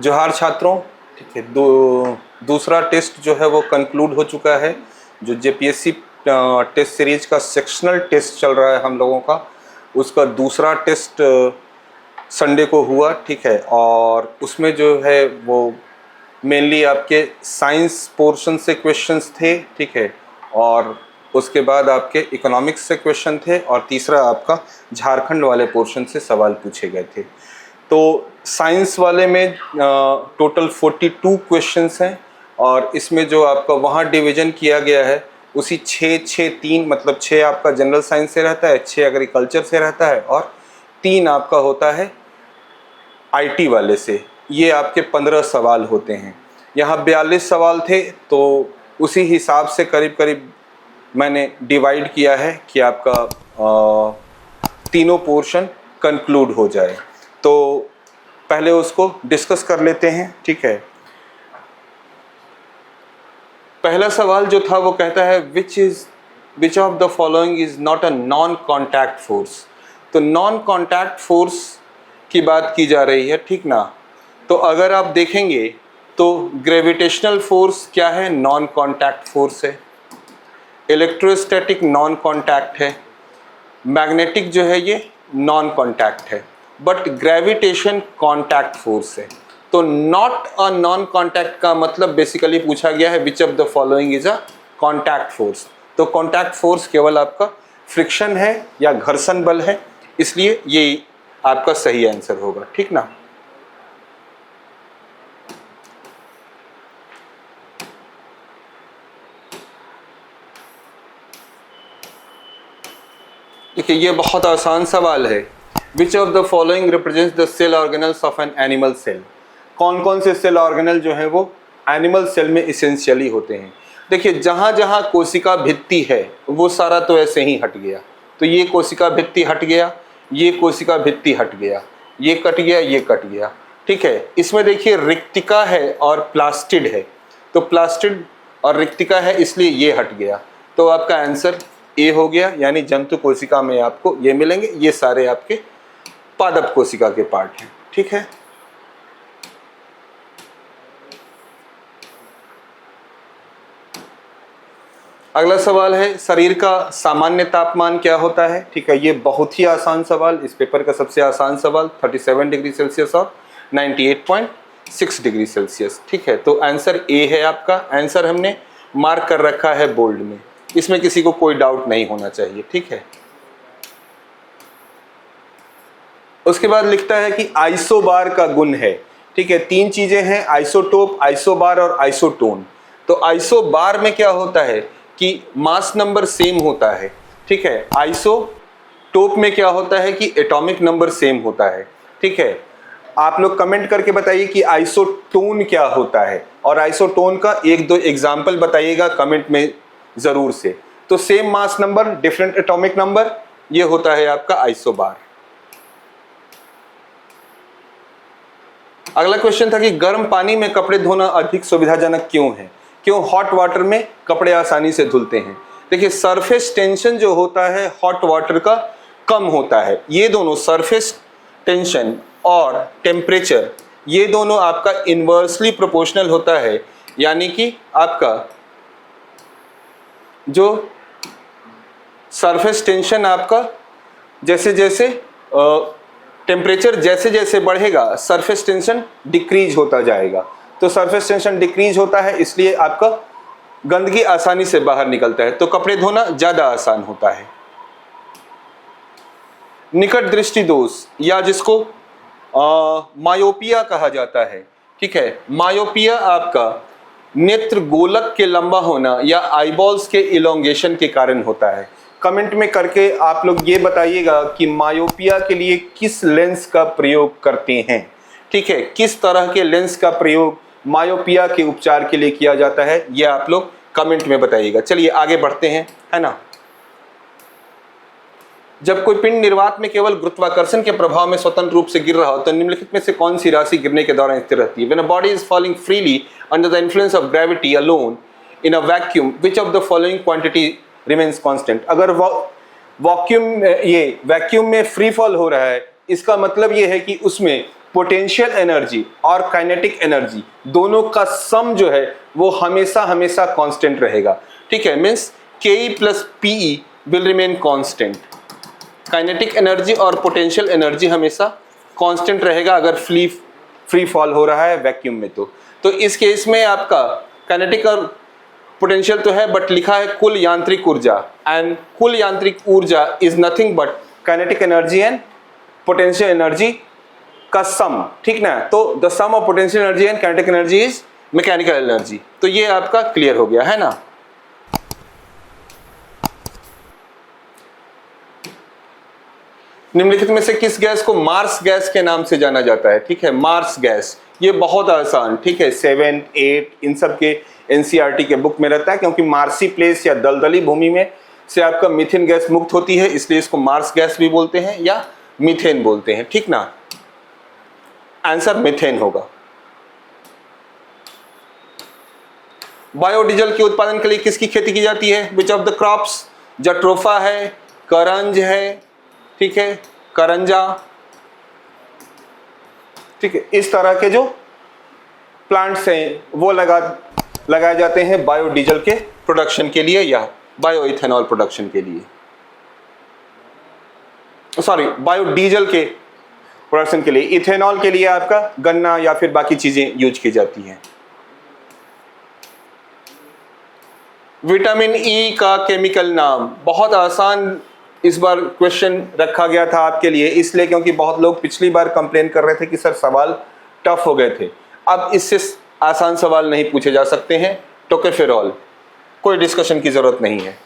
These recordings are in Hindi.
जोहार छात्रों, ठीक है। दूसरा टेस्ट जो है वो कंक्लूड हो चुका है। जो जेपीएससी टेस्ट सीरीज का सेक्शनल टेस्ट चल रहा है हम लोगों का, उसका दूसरा टेस्ट संडे को हुआ, ठीक है। और उसमें जो है वो मेनली आपके साइंस पोर्शन से क्वेश्चंस थे, ठीक है। और उसके बाद आपके इकोनॉमिक्स से क्वेश्चन थे और तीसरा आपका झारखंड वाले पोर्शन से सवाल पूछे गए थे। तो साइंस वाले में टोटल 42 क्वेश्चंस हैं और इसमें जो आपका वहाँ डिवीजन किया गया है उसी 6-6-3 मतलब 6 आपका जनरल साइंस से रहता है, 6 एग्रीकल्चर से रहता है और 3 आपका होता है आईटी वाले से। ये आपके 15 सवाल होते हैं। यहाँ 42 सवाल थे तो उसी हिसाब से करीब करीब मैंने डिवाइड किया है कि आपका तीनों पोर्शन कंक्लूड हो जाए। तो पहले उसको डिस्कस कर लेते हैं, ठीक है। पहला सवाल जो था वो कहता है which of the following is not a non contact force. तो नॉन कॉन्टैक्ट फोर्स की बात की जा रही है, ठीक ना। तो अगर आप देखेंगे तो ग्रेविटेशनल फोर्स क्या है, नॉन कॉन्टैक्ट फोर्स है। इलेक्ट्रोस्टैटिक नॉन कॉन्टैक्ट है। मैग्नेटिक जो है ये नॉन कॉन्टैक्ट है, बट ग्रेविटेशन कॉन्टैक्ट फोर्स है। तो नॉट अ नॉन कॉन्टैक्ट का मतलब बेसिकली पूछा गया है which of the following is a contact force. तो कॉन्टैक्ट फोर्स केवल आपका फ्रिक्शन है या घर्षण बल है, इसलिए ये आपका सही आंसर होगा, ठीक ना। देखिए ये बहुत आसान सवाल है। Which of the following represents the cell organelles of an animal cell. कौन कौन से सेल ऑर्गेनल जो है वो एनिमल सेल में इसेंशियली होते हैं। देखिए जहाँ जहाँ कोशिका भित्ति है वो सारा तो ऐसे ही हट गया। तो ये कोशिका भित्ति हट गया, ये कोशिका भित्ति हट गया, ये कट गया, ये कट गया, ठीक है। इसमें देखिए रिक्तिका है और प्लास्टिड है। तो प्लास्टिड और रिक्तिका है इसलिए ये हट गया। तो आपका आंसर ए हो गया, यानी जंतु कोशिका में आपको ये मिलेंगे। ये सारे आपके पादप कोशिका के पार्ट हैं, ठीक है। अगला सवाल है शरीर का सामान्य तापमान क्या होता है, ठीक है। ये बहुत ही आसान सवाल, इस पेपर का सबसे आसान सवाल 37 डिग्री सेल्सियस और 98.6 डिग्री सेल्सियस, ठीक है। तो आंसर ए है आपका। आंसर हमने मार्क कर रखा है बोल्ड में, इसमें किसी को कोई डाउट नहीं होना चाहिए, ठीक है। उसके बाद लिखता है कि आइसोबार का गुण है, ठीक है। 3 चीजें हैं, आइसोटोप, आइसोबार और आइसोटोन। तो आइसोबार में क्या होता है कि मास नंबर सेम होता है, ठीक है। आइसोटोप में क्या होता है कि एटॉमिक नंबर सेम होता है, ठीक है। आप लोग कमेंट करके बताइए कि आइसोटोन क्या होता है और आइसोटोन का 1-2 एग्जाम्पल बताइएगा कमेंट में जरूर से। तो same mass number different atomic number, ये होता है आपका आइसोबार। अगला क्वेश्चन था कि गर्म पानी में कपड़े धोना अधिक सुविधाजनक क्यों है। क्यों हॉट वाटर में कपड़े आसानी से धुलते हैं। देखिए सरफेस टेंशन जो होता है हॉट वाटर का कम होता है। ये दोनों सरफेस टेंशन और टेम्परेचर ये दोनों आपका इनवर्सली प्रोपोर्शनल होता है, यानी कि आपका जो सरफेस टेंशन आपका जैसे जैसे टेम्परेचर जैसे जैसे बढ़ेगा सरफेस टेंशन डिक्रीज होता जाएगा। तो सरफेस टेंशन डिक्रीज होता है इसलिए आपका गंदगी आसानी से बाहर निकलता है, तो कपड़े धोना ज्यादा आसान होता है। निकट दृष्टि दोष या जिसको मायोपिया कहा जाता है, ठीक है। मायोपिया आपका नेत्र गोलक के लंबा होना या आईबॉल्स के इलोंगेशन के कारण होता है। कमेंट में करके आप लोग ये बताइएगा कि मायोपिया के लिए किस लेंस का प्रयोग करते हैं, ठीक है। किस तरह के लेंस का प्रयोग मायोपिया के उपचार के लिए किया जाता है, ये आप लोग कमेंट में बताइएगा। चलिए आगे बढ़ते हैं, है ना। जब कोई पिंड निर्वात में केवल गुरुत्वाकर्षण के प्रभाव में स्वतंत्र रूप से गिर रहा हो तो निम्नलिखित में से कौन सी राशि गिरने के दौरान स्थिर रहती है। When a body is falling freely under the influence of gravity alone in a vacuum, which of the following quantity remains constant। अगर वैक्यूम में फ्री फॉल हो रहा है, इसका मतलब ये है कि उसमें पोटेंशियल एनर्जी और काइनेटिक एनर्जी दोनों का सम जो है वो हमेशा हमेशा कांस्टेंट रहेगा। ठीक है, मींस के plus PE will remain constant. Kinetic energy और पोटेंशियल एनर्जी हमेशा कांस्टेंट रहेगा अगर फ्री फॉल हो रहा है वैक्यूम में। तो इस केस में आपका काइनेटिक और पोटेंशियल तो है, बट लिखा है कुल यांत्रिक ऊर्जा, एंड कुल यांत्रिक ऊर्जा is nothing but kinetic energy and potential energy का सम। ठीक ना, तो the sum of potential energy and kinetic energy is mechanical energy. तो ये आपका क्लियर हो गया है ना। निम्नलिखित में से किस गैस को मार्स गैस के नाम से जाना जाता है? ठीक है, मार्स गैस, ये बहुत आसान। ठीक है, 7, 8 इन सब के एनसीईआरटी के बुक में रहता है, क्योंकि मार्सी प्लेस या दलदली भूमि में से आपका मीथेन गैस मुक्त होती है, इसलिए इसको मार्स गैस भी बोलते हैं या मीथेन बोलते हैं। ठीक ना, आंसर मीथेन होगा। बायोडीजल के उत्पादन के लिए किसकी खेती की जाती है? Which of the crops? Jatropha है, करंज है, ठीक है, करंजा, ठीक है, इस तरह के जो प्लांट्स हैं वो लगाए जाते हैं बायोडीजल के प्रोडक्शन के लिए या बायोइथेनॉल प्रोडक्शन के लिए, सॉरी बायोडीजल के प्रोडक्शन के लिए। इथेनॉल के लिए आपका गन्ना या फिर बाकी चीजें यूज की जाती हैं। विटामिन ई का केमिकल नाम, बहुत आसान इस बार क्वेश्चन रखा गया था आपके लिए, इसलिए क्योंकि बहुत लोग पिछली बार कंप्लेन कर रहे थे कि सर सवाल टफ हो गए थे। अब इससे आसान सवाल नहीं पूछे जा सकते हैं। टोकोफेरॉल, कोई डिस्कशन की जरूरत नहीं है।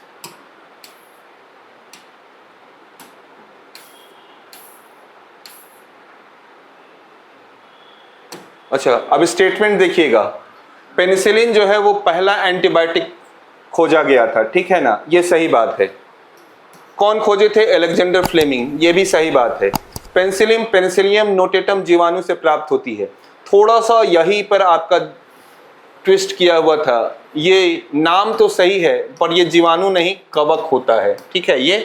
अच्छा, अब स्टेटमेंट देखिएगा। पेनिसिलिन जो है वो पहला एंटीबायोटिक खोजा गया था, ठीक है ना, ये सही बात है। कौन खोजे थे? अलेक्जेंडर फ्लेमिंग, ये भी सही बात है। पेनिसिलिन पेनिसिलियम नोटेटम जीवाणु से प्राप्त होती है। थोड़ा सा यहीं पर आपका ट्विस्ट किया हुआ था, ये नाम तो सही है पर ये जीवाणु नहीं कवक होता है। ठीक है, ये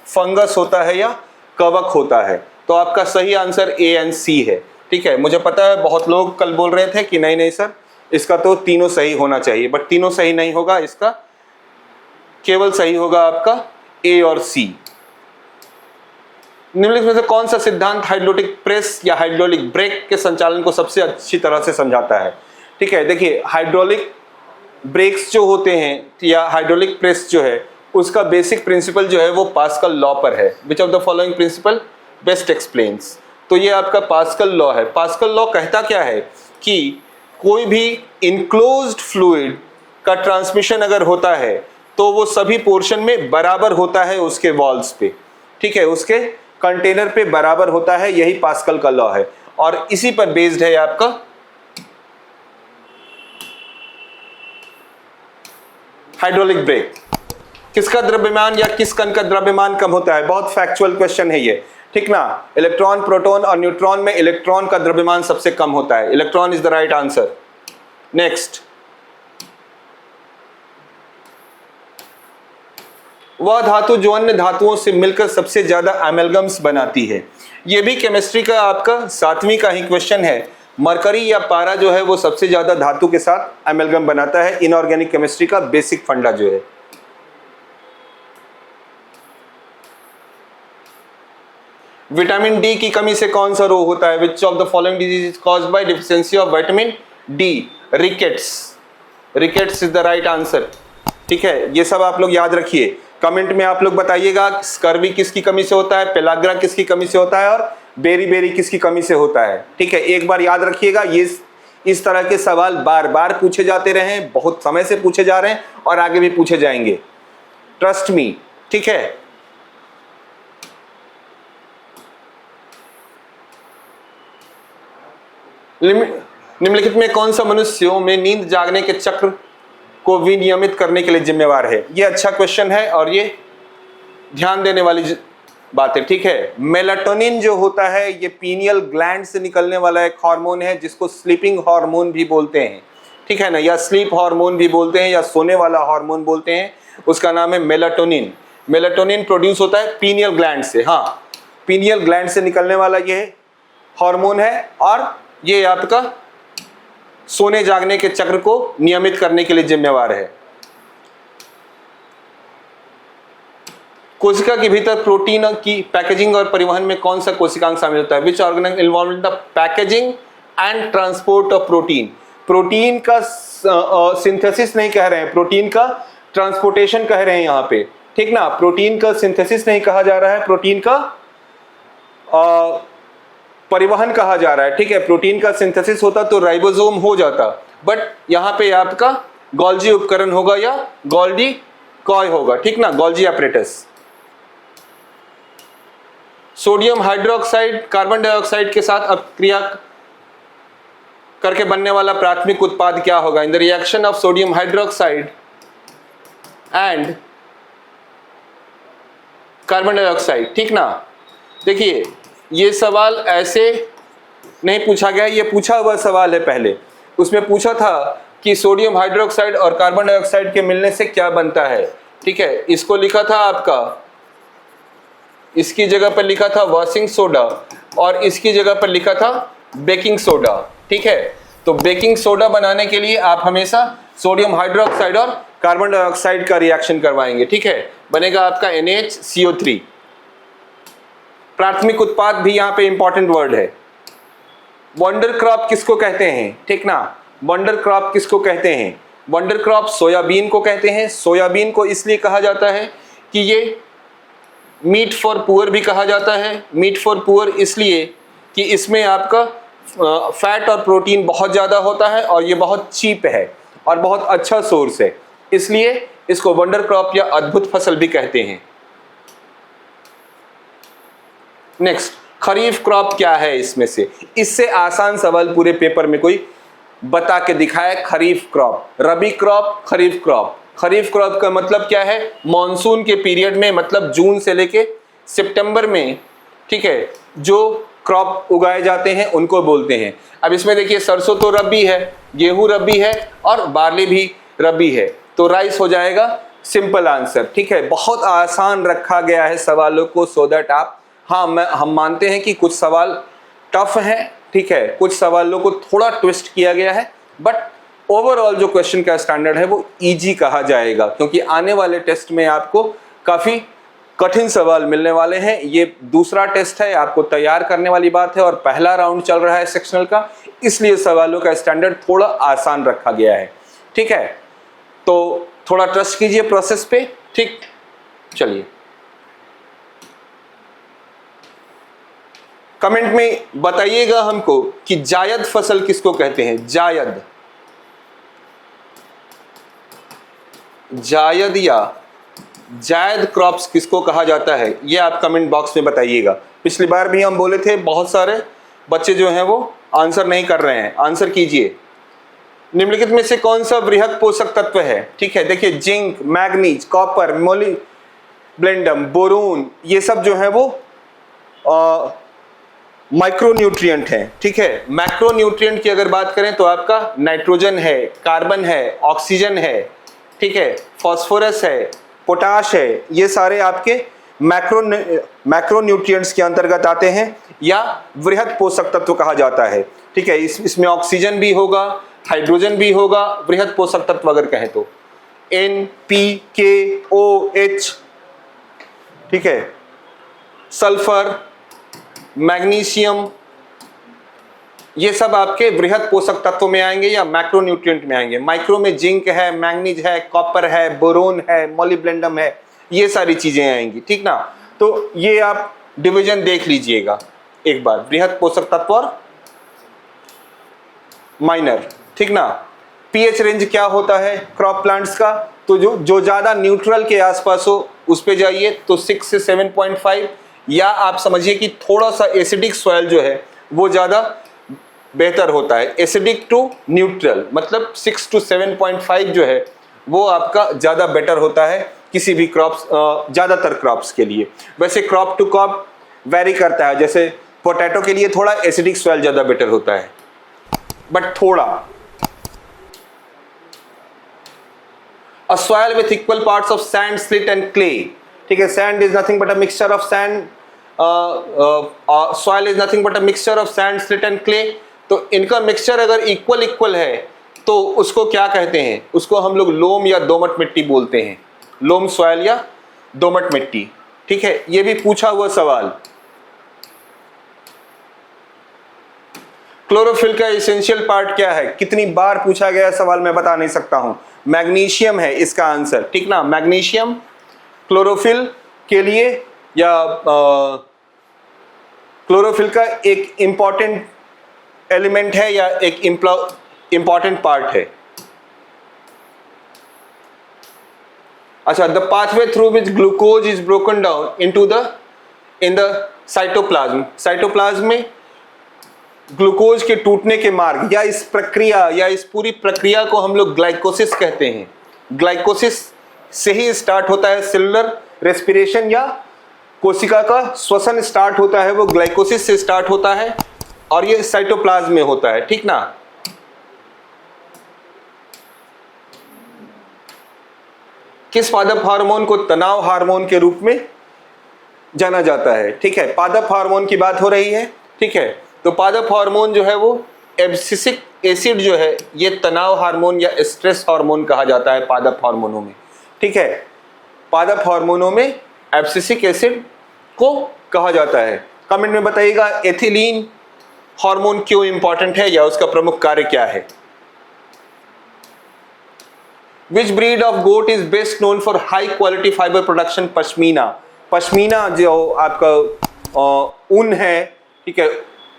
फंगस होता है या कवक होता है। तो आपका सही आंसर ए एंड सी है। ठीक है, मुझे पता है बहुत लोग कल बोल रहे थे कि नहीं नहीं सर इसका तो तीनों सही होना चाहिए, बट तीनों सही नहीं होगा, इसका केवल सही होगा आपका ए और सी। निम्नलिखित में से कौन सा सिद्धांत हाइड्रोलिक प्रेस या हाइड्रोलिक ब्रेक के संचालन को सबसे अच्छी तरह से समझाता है? ठीक है, देखिए हाइड्रोलिक ब्रेक्स जो होते हैं या हाइड्रोलिक प्रेस जो है उसका बेसिक प्रिंसिपल जो है वो पास्कल लॉ पर है। Which of the following principle best explains? तो ये आपका पास्कल लॉ है। पास्कल लॉ कहता क्या है कि कोई भी इनक्लोज्ड फ्लूइड का ट्रांसमिशन अगर होता है तो वो सभी पोर्शन में बराबर होता है उसके वॉल्स पे। ठीक है, उसके कंटेनर पे बराबर होता है, यही पास्कल का लॉ है और इसी पर बेस्ड है आपका हाइड्रोलिक ब्रेक। किसका द्रव्यमान या किस कण का द्रव्यमान कम होता है? बहुत फैक्चुअल क्वेश्चन है ये, ठीक ना। इलेक्ट्रॉन, प्रोटॉन और न्यूट्रॉन में इलेक्ट्रॉन का द्रव्यमान सबसे कम होता है। Electron is the right answer. Next, वह धातु जो अन्य धातुओं से मिलकर सबसे ज्यादा एमेलगम्स बनाती है। यह भी केमिस्ट्री का आपका 7वीं का ही क्वेश्चन है। मरकरी या पारा जो है वो सबसे ज्यादा धातु के साथ एमेलगम बनाता है। इनऑर्गेनिक केमिस्ट्री का बेसिक फंडा जो है। विटामिन डी की कमी से कौन सा रोग होता है? Which of the following disease is caused by deficiency of vitamin D? Rickets. Rickets is the right answer. ठीक है, ये सब आप लोग याद रखिए। कमेंट में आप लोग बताइएगा स्कर्वी किसकी कमी से होता है, पेलाग्रा किसकी कमी से होता है और बेरी बेरी किसकी कमी से होता है। ठीक है, एक बार याद रखिएगा। ये इस तरह के सवाल बार बार पूछे जाते रहे हैं, बहुत समय से पूछे जा रहे हैं और आगे भी पूछे जाएंगे, ट्रस्ट मी। ठीक है, निम्नलिखित में कौन सा मनुष्यों में नींद जागने के चक्र को विनियमित करने के लिए जिम्मेवार है? ये अच्छा क्वेश्चन है और ये ध्यान देने वाली बात है। ठीक है, मेलाटोनिन जो होता है ये पीनियल ग्लैंड से निकलने वाला एक हार्मोन है जिसको स्लीपिंग हार्मोन भी बोलते हैं। ठीक है ना, या स्लीप हार्मोन भी बोलते हैं या सोने वाला हार्मोन बोलते हैं। उसका नाम है मेलाटोनिन। मेलाटोनिन प्रोड्यूस होता है पीनियल ग्लैंड से। हाँ, पीनियल ग्लैंड से निकलने वाला ये हार्मोन है और ये आपका सोने जागने के चक्र को नियमित करने के लिए जिम्मेवार है। कोशिका के भीतर प्रोटीन की पैकेजिंग और परिवहन में कौन सा कोशिकांग शामिल होता है? Which organ involve in the packaging and transport of protein? Protein का सिंथेसिस नहीं कह रहे हैं, प्रोटीन का ट्रांसपोर्टेशन कह रहे हैं यहाँ पे, ठीक ना। प्रोटीन का सिंथेसिस नहीं कहा जा रहा है, प्रोटीन का परिवहन कहा जा रहा है, ठीक है। प्रोटीन का सिंथेसिस होता तो राइबोसोम हो जाता, बट यहाँ पे आपका गोल्जी उपकरण होगा या गोल्जी कॉय होगा, ठीक ना, Golgi apparatus. Sodium hydroxide carbon dioxide के साथ अपक्रिया करके बनने वाला प्राथमिक उत्पाद क्या होगा? In the reaction of sodium hydroxide and carbon dioxide, ठीक ना। देखिए ये सवाल ऐसे नहीं पूछा गया, ये पूछा हुआ सवाल है पहले। उसमें पूछा था कि सोडियम हाइड्रोक्साइड और कार्बन डाइऑक्साइड के मिलने से क्या बनता है, ठीक है। इसको लिखा था आपका, इसकी जगह पर लिखा था वॉशिंग सोडा और इसकी जगह पर लिखा था बेकिंग सोडा, ठीक है। तो बेकिंग सोडा बनाने के लिए आप हमेशा सोडियम हाइड्रोक्साइड और कार्बन डाइऑक्साइड का रिएक्शन करवाएंगे, ठीक है। बनेगा आपका NaCO3। प्राथमिक उत्पाद भी यहाँ पे इंपॉर्टेंट वर्ड है। वंडर क्रॉप किसको कहते हैं, ठीक ना। वंडर क्रॉप किसको कहते हैं? वंडर क्रॉप सोयाबीन को कहते हैं। सोयाबीन को इसलिए कहा जाता है कि ये मीट फॉर पुअर भी कहा जाता है। मीट फॉर पुअर इसलिए कि इसमें आपका फैट और प्रोटीन बहुत ज़्यादा होता है और ये बहुत चीप है और बहुत अच्छा सोर्स है, इसलिए इसको वंडर क्रॉप या अद्भुत फसल भी कहते हैं। नेक्स्ट, खरीफ क्रॉप क्या है इसमें से? इससे आसान सवाल पूरे पेपर में कोई बता के दिखाए। खरीफ क्रॉप, रबी क्रॉप, खरीफ क्रॉप। खरीफ क्रॉप का मतलब क्या है? मॉनसून के पीरियड में, मतलब जून से लेके सितंबर में, ठीक है, जो क्रॉप उगाए जाते हैं उनको बोलते हैं। अब इसमें देखिए सरसों तो रबी है, गेहूं रबी है और बार्ली भी रबी है, तो राइस हो जाएगा सिंपल आंसर, ठीक है। बहुत आसान रखा गया है सवालों को, सो दैट आप, हाँ हम मानते हैं कि कुछ सवाल टफ हैं, ठीक है, कुछ सवालों को थोड़ा ट्विस्ट किया गया है, बट ओवरऑल जो क्वेश्चन का स्टैंडर्ड है वो इजी कहा जाएगा, क्योंकि आने वाले टेस्ट में आपको काफ़ी कठिन सवाल मिलने वाले हैं। ये दूसरा टेस्ट है, आपको तैयार करने वाली बात है और पहला राउंड चल रहा है सेक्शनल का, इसलिए सवालों का स्टैंडर्ड थोड़ा आसान रखा गया है, ठीक है। तो थोड़ा ट्रस्ट कीजिए प्रोसेस पे, ठीक। चलिए कमेंट में बताइएगा हमको कि जायद फसल किसको कहते हैं? जायद, जायद या जायद क्रॉप्स किसको कहा जाता है, ये आप कमेंट बॉक्स में बताइएगा। पिछली बार भी हम बोले थे, बहुत सारे बच्चे जो हैं वो आंसर नहीं कर रहे हैं, आंसर कीजिए। निम्नलिखित में से कौन सा बृहद पोषक तत्व है? ठीक है, देखिए zinc, manganese, copper, molybdenum, boron, ये सब जो है वो माइक्रोन्यूट्रिएंट हैं, ठीक है। मैक्रोन्यूट्रिएंट की अगर बात करें तो आपका नाइट्रोजन है, कार्बन है, ऑक्सीजन है, ठीक है, फास्फोरस है, पोटाश है, ये सारे आपके मैक्रोन्यूट्रिएंट्स के अंतर्गत आते हैं या वृहद पोषक तत्व कहा जाता है, ठीक है। इसमें ऑक्सीजन भी होगा, हाइड्रोजन भी होगा, वृहद पोषक तत्व अगर कहें तो NPKOH, ठीक है, सल्फर, मैग्नीशियम, ये सब आपके वृहद पोषक तत्व में आएंगे या मैक्रोन्यूट्रिएंट में आएंगे। माइक्रो में जिंक है, मैग्नीज है, कॉपर है, बोरोन है, मोलिब्डेनम है, ये सारी चीजें आएंगी, ठीक ना। तो ये आप डिवीजन देख लीजिएगा एक बार, वृहद पोषक तत्व और माइनर, ठीक ना। पीएच रेंज क्या होता है क्रॉप प्लांट्स का? तो जो ज्यादा न्यूट्रल के आसपास हो उस पे जाइए तो 6 से 7.5, या आप समझिए कि थोड़ा सा एसिडिक सॉइल जो है वो ज्यादा बेहतर होता है। एसिडिक टू न्यूट्रल मतलब 6 to 7.5 जो है वो आपका ज़्यादा बेटर होता है किसी भी क्रॉप्स, ज़्यादातर क्रॉप्स के लिए। वैसे क्रॉप टू क्रॉप वेरी करता है, जैसे पोटैटो के लिए थोड़ा एसिडिक सॉइल ज़्यादा बेटर होता है, बट थोड़ा। अ soil with equal parts of sand, slit and clay, ठीक है। Sand is nothing but a mixture of sand soil is nothing but a mixture of sand, slit and clay. तो इनका मिक्सचर अगर इक्वल इक्वल है तो उसको क्या कहते हैं? उसको हम लोग लोम या दोमट मिट्टी बोलते हैं, लोम सॉइल या दोमट मिट्टी। ठीक है, ये भी पूछा हुआ सवाल। क्लोरोफिल का एसेंशियल पार्ट क्या है? कितनी बार पूछा गया सवाल मैं बता नहीं सकता हूं। मैग्नीशियम है इसका आंसर, ठीक ना। मैग्नीशियम क्लोरोफिल के लिए या क्लोरोफिल का एक इंपॉर्टेंट एलिमेंट है या एक इंपॉर्टेंट पार्ट है। अच्छा, the pathway through which glucose is broken down in the cytoplasm. Cytoplasm में ग्लूकोज के टूटने के मार्ग या इस प्रक्रिया या इस पूरी प्रक्रिया को हम लोग ग्लाइकोसिस कहते हैं। ग्लाइकोसिस से ही स्टार्ट होता है सेलुलर रेस्पिरेशन, या कोशिका का श्वसन स्टार्ट होता है वो ग्लाइकोसिस से स्टार्ट होता है और ये साइटोप्लाज्म में होता है, ठीक ना। किस पादप हार्मोन को तनाव हार्मोन के रूप में जाना जाता है? ठीक है, पादप हार्मोन की बात हो रही है, ठीक है। तो पादप हार्मोन जो है वो एब्सिसिक एसिड जो है ये तनाव हार्मोन या स्ट्रेस हार्मोन कहा जाता है पादप हार्मोनों में, ठीक है। पादप हार्मोनों में एब्सिसिक एसिड को कहा जाता है। कमेंट में बताइएगा एथिलीन हार्मोन क्यों इंपॉर्टेंट है या उसका प्रमुख कार्य क्या है। Which breed of goat is best known for high quality fiber production? Pashmina. Pashmina जो आपका ऊन है, ठीक है,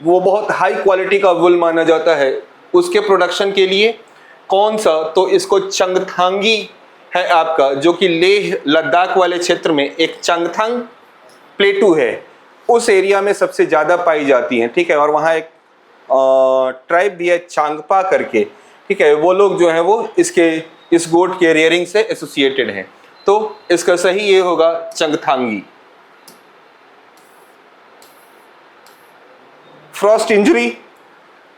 वो बहुत हाई क्वालिटी का वुल माना जाता है। उसके प्रोडक्शन के लिए कौन सा? तो इसको चंगथांगी है आपका, जो कि लेह लद्दाख वाले क्षेत्र में एक चंगथांग प्लेटू है, उस एरिया में सबसे ज़्यादा पाई जाती हैं, ठीक है। और वहाँ एक ट्राइब भी है चांगपा करके, ठीक है। वो लोग जो हैं वो इस गोट के रेयरिंग से एसोसिएटेड हैं। तो इसका सही ये होगा चंगथांगी। फ्रॉस्ट इंजरी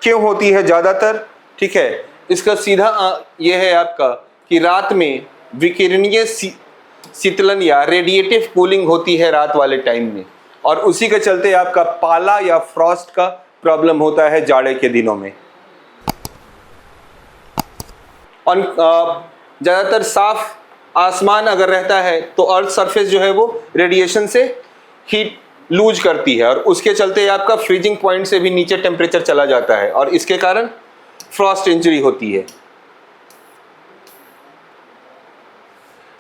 क्यों होती है ज़्यादातर? ठीक है, इसका सीधा ये है आपका कि रात में विकिरणीय शीतलन या रेडिएटिव कूलिंग होती है रात वाले टाइम में, और उसी के चलते आपका पाला या फ्रॉस्ट का प्रॉब्लम होता है जाड़े के दिनों में। और ज़्यादातर साफ आसमान अगर रहता है तो अर्थ सरफेस जो है वो रेडिएशन से हीट लूज करती है, और उसके चलते आपका फ्रीजिंग पॉइंट से भी नीचे टेम्परेचर चला जाता है, और इसके कारण फ्रॉस्ट इंजरी होती है।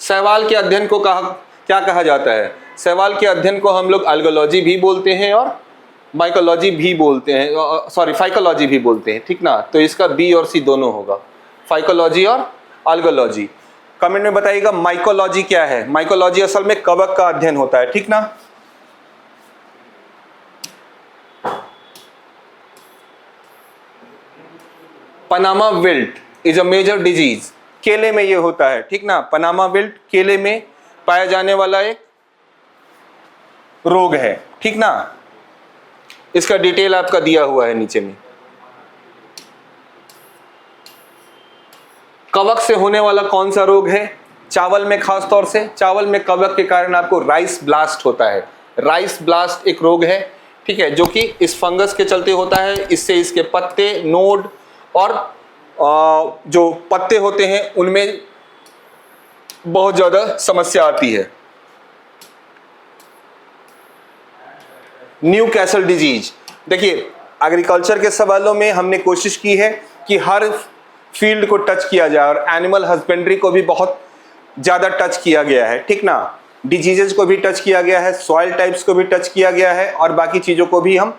शैवाल के अध्ययन को क्या कहा जाता है? शैवाल के अध्ययन को हम लोग अल्गोलॉजी भी बोलते हैं और माइकोलॉजी भी बोलते हैं, सॉरी फाइकोलॉजी भी बोलते हैं, ठीक ना। तो इसका बी और सी दोनों होगा, फाइकोलॉजी और अल्गोलॉजी। कमेंट में बताइएगा माइकोलॉजी क्या है। माइकोलॉजी असल में कवक का अध्ययन होता है, ठीक ना। Panama wilt is a major disease, केले में ये होता है, ठीक ना। पनामा विल्ट केले में पाया जाने वाला एक रोग है, ठीक ना। इसका डिटेल आपका दिया हुआ है नीचे में। कवक से होने वाला कौन सा रोग है? चावल में, खास तौर से चावल में कवक के कारण आपको राइस ब्लास्ट होता है। राइस ब्लास्ट एक रोग है, ठीक है, जो कि इस फंगस के चलते होता है। इससे इसके पत्ते, नोड और जो पत्ते होते हैं उनमें बहुत ज़्यादा समस्या आती है। न्यू कैसल डिजीज, देखिए एग्रीकल्चर के सवालों में हमने कोशिश की है कि हर फील्ड को टच किया जाए, और एनिमल हस्बेंड्री को भी बहुत ज़्यादा टच किया गया है, ठीक ना। डिजीजेज को भी टच किया गया है, सॉइल टाइप्स को भी टच किया गया है, और बाकी चीज़ों को भी हम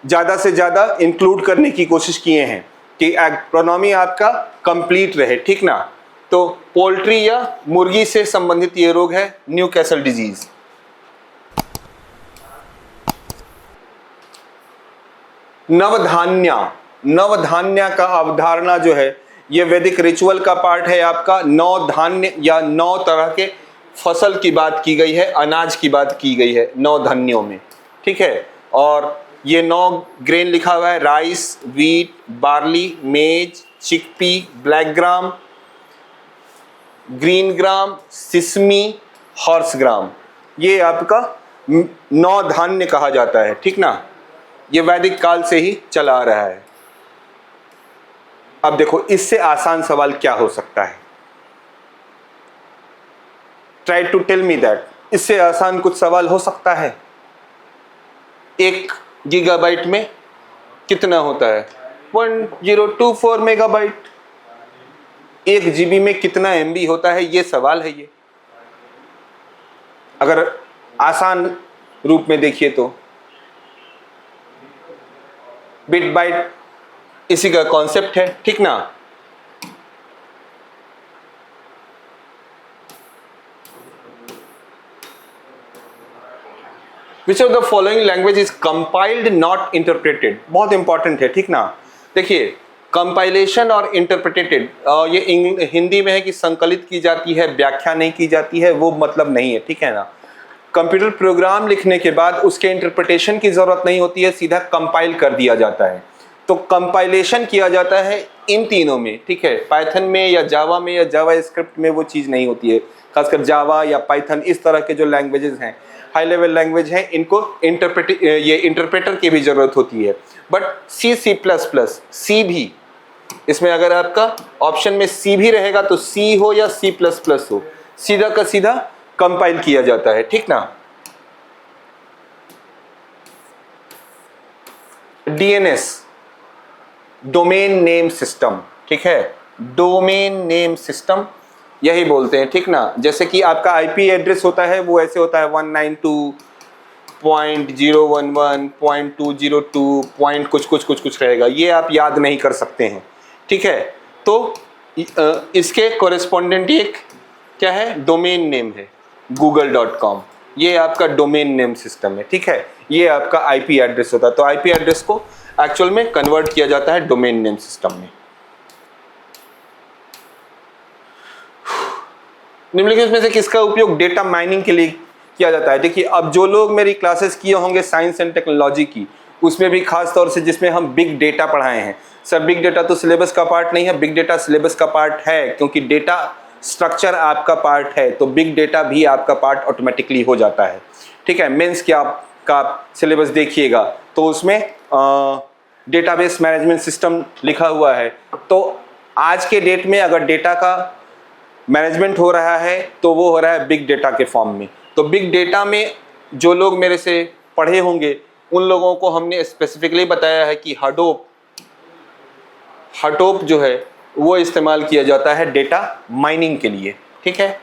ज़्यादा से ज़्यादा इंक्लूड करने की कोशिश किए हैं कि एग्रोनॉमी आपका कंप्लीट रहे, ठीक ना। तो पोल्ट्री या मुर्गी से संबंधित ये रोग है न्यू कैसल डिजीज। नवधान्य, नवधान्य का अवधारणा जो है ये वैदिक रिचुअल का पार्ट है आपका। 9 धान्य या 9 तरह के फसल की बात की गई है, अनाज की बात की गई है 9 धान्यों में, ठीक है। और ये 9 ग्रेन लिखा हुआ है, rice, wheat, barley, maize, chickpea, black gram, green gram, sesame, horse gram. ये आपका नौ धान्य कहा जाता है, ठीक ना। ये वैदिक काल से ही चला आ रहा है। अब देखो इससे आसान सवाल क्या हो सकता है, try to tell me that. इससे आसान कुछ सवाल हो सकता है? 1 गीगाबाइट में कितना होता है? 1024 मेगाबाइट। 1 जीबी में कितना एमबी होता है? ये सवाल है ये। अगर आसान रूप में देखिए तो बिट बाइट इसी का कॉन्सेप्ट है, ठीक ना। Which of the following language is compiled not interpreted? बहुत इंपॉर्टेंट है, ठीक ना। देखिए कंपाइलेशन और इंटरप्रेटेड, ये हिंदी में है कि संकलित की जाती है, व्याख्या नहीं की जाती है, वो मतलब नहीं है, ठीक है ना। कंप्यूटर प्रोग्राम लिखने के बाद उसके इंटरप्रिटेशन की जरूरत नहीं होती है, सीधा कंपाइल कर दिया जाता है। तो कंपाइलेशन किया जाता है इन तीनों में, ठीक है। पाइथन में या जावा में या जावा स्क्रिप्ट में वो चीज़ नहीं होती है, खासकर जावा या पाइथन इस तरह के जो लैंग्वेजेस हैं, हाई लेवल लैंग्वेज हैं, इनको इंटरप्रेटर की भी जरूरत होती है। बट सी भी, इसमें अगर आपका ऑप्शन में सी भी रहेगा तो सी हो या C++ हो, सीधा का सीधा कंपाइल किया जाता है, ठीक ना। DNS, डोमेन नेम सिस्टम, ठीक है, डोमेन नेम सिस्टम यही बोलते हैं, ठीक ना। जैसे कि आपका आईपी एड्रेस होता है वो ऐसे होता है 192.011.202 पॉइंट कुछ रहेगा, ये आप याद नहीं कर सकते हैं, ठीक है। तो इसके कोरेस्पोंडेंट एक क्या है, डोमेन नेम है google.com, ये आपका डोमेन नेम सिस्टम है, ठीक है। ये आपका आईपी एड्रेस होता है। तो आईपी एड्रेस को एक्चुअल में कन्वर्ट किया जाता है डोमेन नेम सिस्टम में। निम्नलिखित में से किसका उपयोग डेटा माइनिंग के लिए किया जाता है? देखिए अब जो लोग मेरी क्लासेस किए होंगे साइंस एंड टेक्नोलॉजी की, उसमें भी खास तौर से जिसमें हम बिग डेटा पढ़ाए हैं। सर बिग डेटा तो सिलेबस का पार्ट नहीं है, बिग डेटा सिलेबस का पार्ट है, क्योंकि डेटा स्ट्रक्चर आपका पार्ट है, तो बिग डेटा भी आपका पार्ट ऑटोमेटिकली हो जाता है, ठीक है। मेंस क्या आपका सिलेबस देखिएगा तो उसमें डेटाबेस मैनेजमेंट सिस्टम लिखा हुआ है। तो आज के डेट में अगर डेटा का मैनेजमेंट हो रहा है तो वो हो रहा है बिग डेटा के फॉर्म में। तो बिग डेटा में जो लोग मेरे से पढ़े होंगे उन लोगों को हमने स्पेसिफिकली बताया है कि हडोप जो है वो इस्तेमाल किया जाता है डेटा माइनिंग के लिए, ठीक है।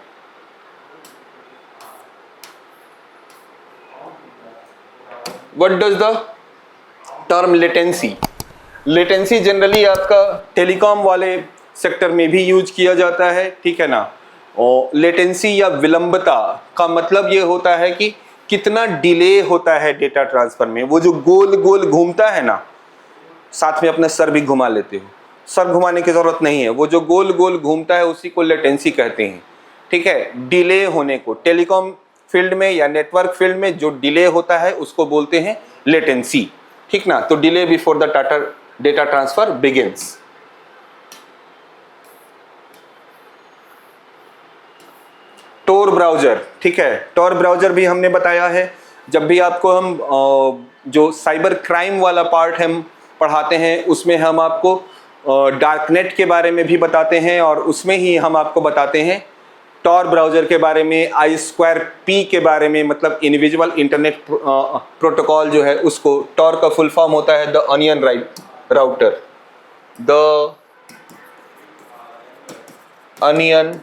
What does the term latency? Latency generally आपका टेलीकॉम वाले सेक्टर में भी यूज किया जाता है, ठीक है ना। और लेटेंसी या विलंबता का मतलब ये होता है कि कितना डिले होता है डेटा ट्रांसफर में। वो जो गोल गोल घूमता है ना, साथ में अपना सर भी घुमा लेते हो, सर घुमाने की जरूरत नहीं है, वो जो गोल गोल घूमता है उसी को लेटेंसी कहते हैं, ठीक है। डिले होने को टेलीकॉम फील्ड में या नेटवर्क फील्ड में जो डिले होता है उसको बोलते हैं लेटेंसी, ठीक ना। तो delay before the data transfer begins. Tor browser, ठीक है, टोर ब्राउजर भी हमने बताया है। जब भी आपको हम जो साइबर क्राइम वाला पार्ट हम पढ़ाते हैं उसमें हम आपको डार्कनेट के बारे में भी बताते हैं, और उसमें ही हम आपको बताते हैं टॉर ब्राउजर के बारे में, I2P के बारे में, मतलब इंडिविजुअल इंटरनेट प्रोटोकॉल जो है उसको। टॉर का फुल फॉर्म होता है the onion router, the onion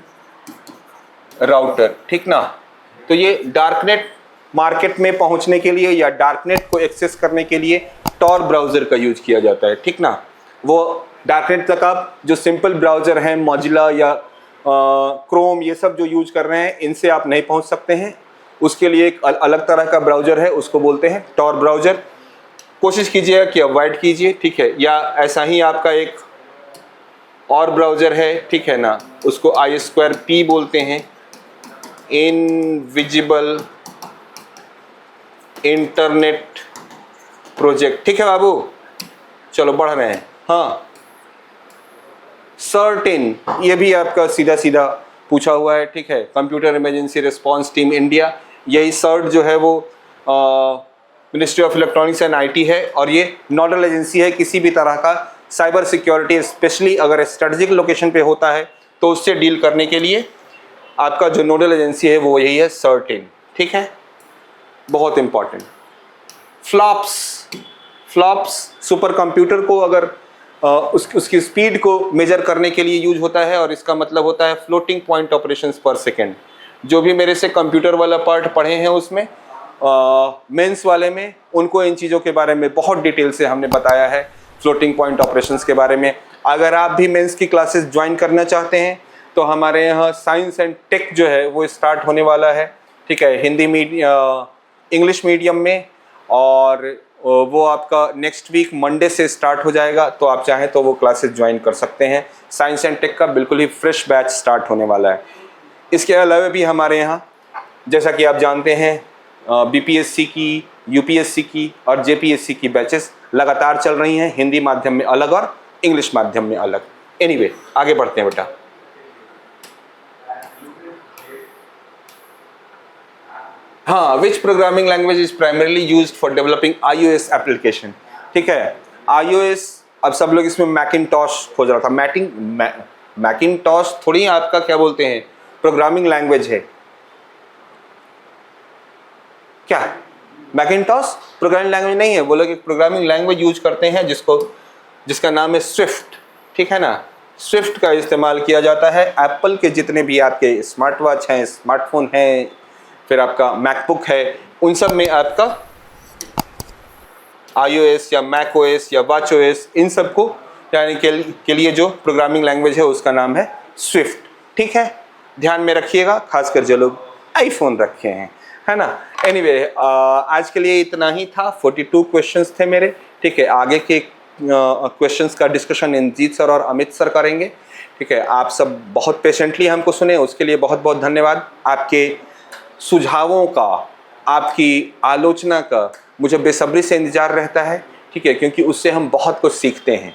router, ठीक ना। तो ये डार्कनेट मार्केट में पहुंचने के लिए या डार्कनेट को एक्सेस करने के लिए टॉर ब्राउजर का यूज किया जाता है, ठीक ना। वो डार्कनेट तक आप जो सिंपल ब्राउजर हैं मोजिला या क्रोम ये सब जो यूज कर रहे हैं इनसे आप नहीं पहुंच सकते हैं। उसके लिए एक अलग तरह का ब्राउजर है, उसको बोलते हैं टॉर ब्राउजर। कोशिश कीजिएगा कि अवॉइड कीजिए, ठीक है। या ऐसा ही आपका एक और ब्राउजर है, ठीक है ना, उसको I2P बोलते हैं, इनविजिबल इंटरनेट प्रोजेक्ट, ठीक है बाबू। चलो बढ़ रहे हैं। हाँ, सर्टेन, ये भी आपका सीधा सीधा पूछा हुआ है, ठीक है। Computer emergency response team India, यही सर्ट जो है वो ministry of electronics and IT है, और ये नोडल एजेंसी है किसी भी तरह का साइबर सिक्योरिटी, स्पेशली अगर स्ट्रेटेजिक लोकेशन पे होता है तो उससे डील करने के लिए आपका जो नोडल एजेंसी है वो यही है, सर्टेन। ठीक है, बहुत इंपॉर्टेंट। फ्लॉप्स सुपर कंप्यूटर को अगर उसकी स्पीड को मेजर करने के लिए यूज होता है, और इसका मतलब होता है फ्लोटिंग पॉइंट ऑपरेशंस पर सेकेंड। जो भी मेरे से कंप्यूटर वाला पार्ट पढ़े हैं उसमें मेंस वाले में, उनको इन चीज़ों के बारे में बहुत डिटेल से हमने बताया है, फ्लोटिंग पॉइंट ऑपरेशंस के बारे में। अगर आप भी मेंस की क्लासेस ज्वाइन करना चाहते हैं तो हमारे यहाँ साइंस एंड टेक जो है वो स्टार्ट होने वाला है। ठीक है, हिंदी इंग्लिश मीडियम में, और वो आपका नेक्स्ट वीक मंडे से स्टार्ट हो जाएगा, तो आप चाहें तो वो क्लासेस ज्वाइन कर सकते हैं। साइंस एंड टेक का बिल्कुल ही फ्रेश बैच स्टार्ट होने वाला है। इसके अलावा भी हमारे यहाँ, जैसा कि आप जानते हैं, बीपीएससी की, यूपीएससी की और जेपीएससी की बैचेस लगातार चल रही हैं, हिंदी माध्यम में अलग और इंग्लिश माध्यम में अलग। एनीवे, आगे बढ़ते हैं बेटा। हाँ, विच programming language is primarily used for developing iOS application. ठीक है, iOS, अब सब लोग इसमें मैकिनटॉश खोज रहा था। मैकिनटॉश थोड़ी आपका क्या बोलते हैं प्रोग्रामिंग लैंग्वेज है क्या? मैकिनटॉश प्रोग्रामिंग लैंग्वेज नहीं है। वो लोग एक प्रोग्रामिंग लैंग्वेज यूज करते हैं जिसका नाम है स्विफ्ट। ठीक है ना, स्विफ्ट का इस्तेमाल किया जाता है। एप्पल के जितने भी आपके स्मार्ट वॉच हैं, स्मार्टफोन हैं, फिर आपका मैकबुक है, उन सब में आपका iOS या macOS या watchOS, इन सब को यानी के लिए जो प्रोग्रामिंग लैंग्वेज है उसका नाम है स्विफ्ट। ठीक है, ध्यान में रखिएगा, खासकर जो लोग आईफोन रखे हैं, है ना। एनीवे, आज के लिए इतना ही था। 42 क्वेश्चंस थे मेरे। ठीक है, आगे के क्वेश्चंस का डिस्कशन इंजीत सर और अमित सर करेंगे। ठीक है, आप सब बहुत पेशेंटली हमको सुने, उसके लिए बहुत बहुत धन्यवाद। आपके सुझावों का, आपकी आलोचना का मुझे बेसब्री से इंतजार रहता है। ठीक है, क्योंकि उससे हम बहुत कुछ सीखते हैं।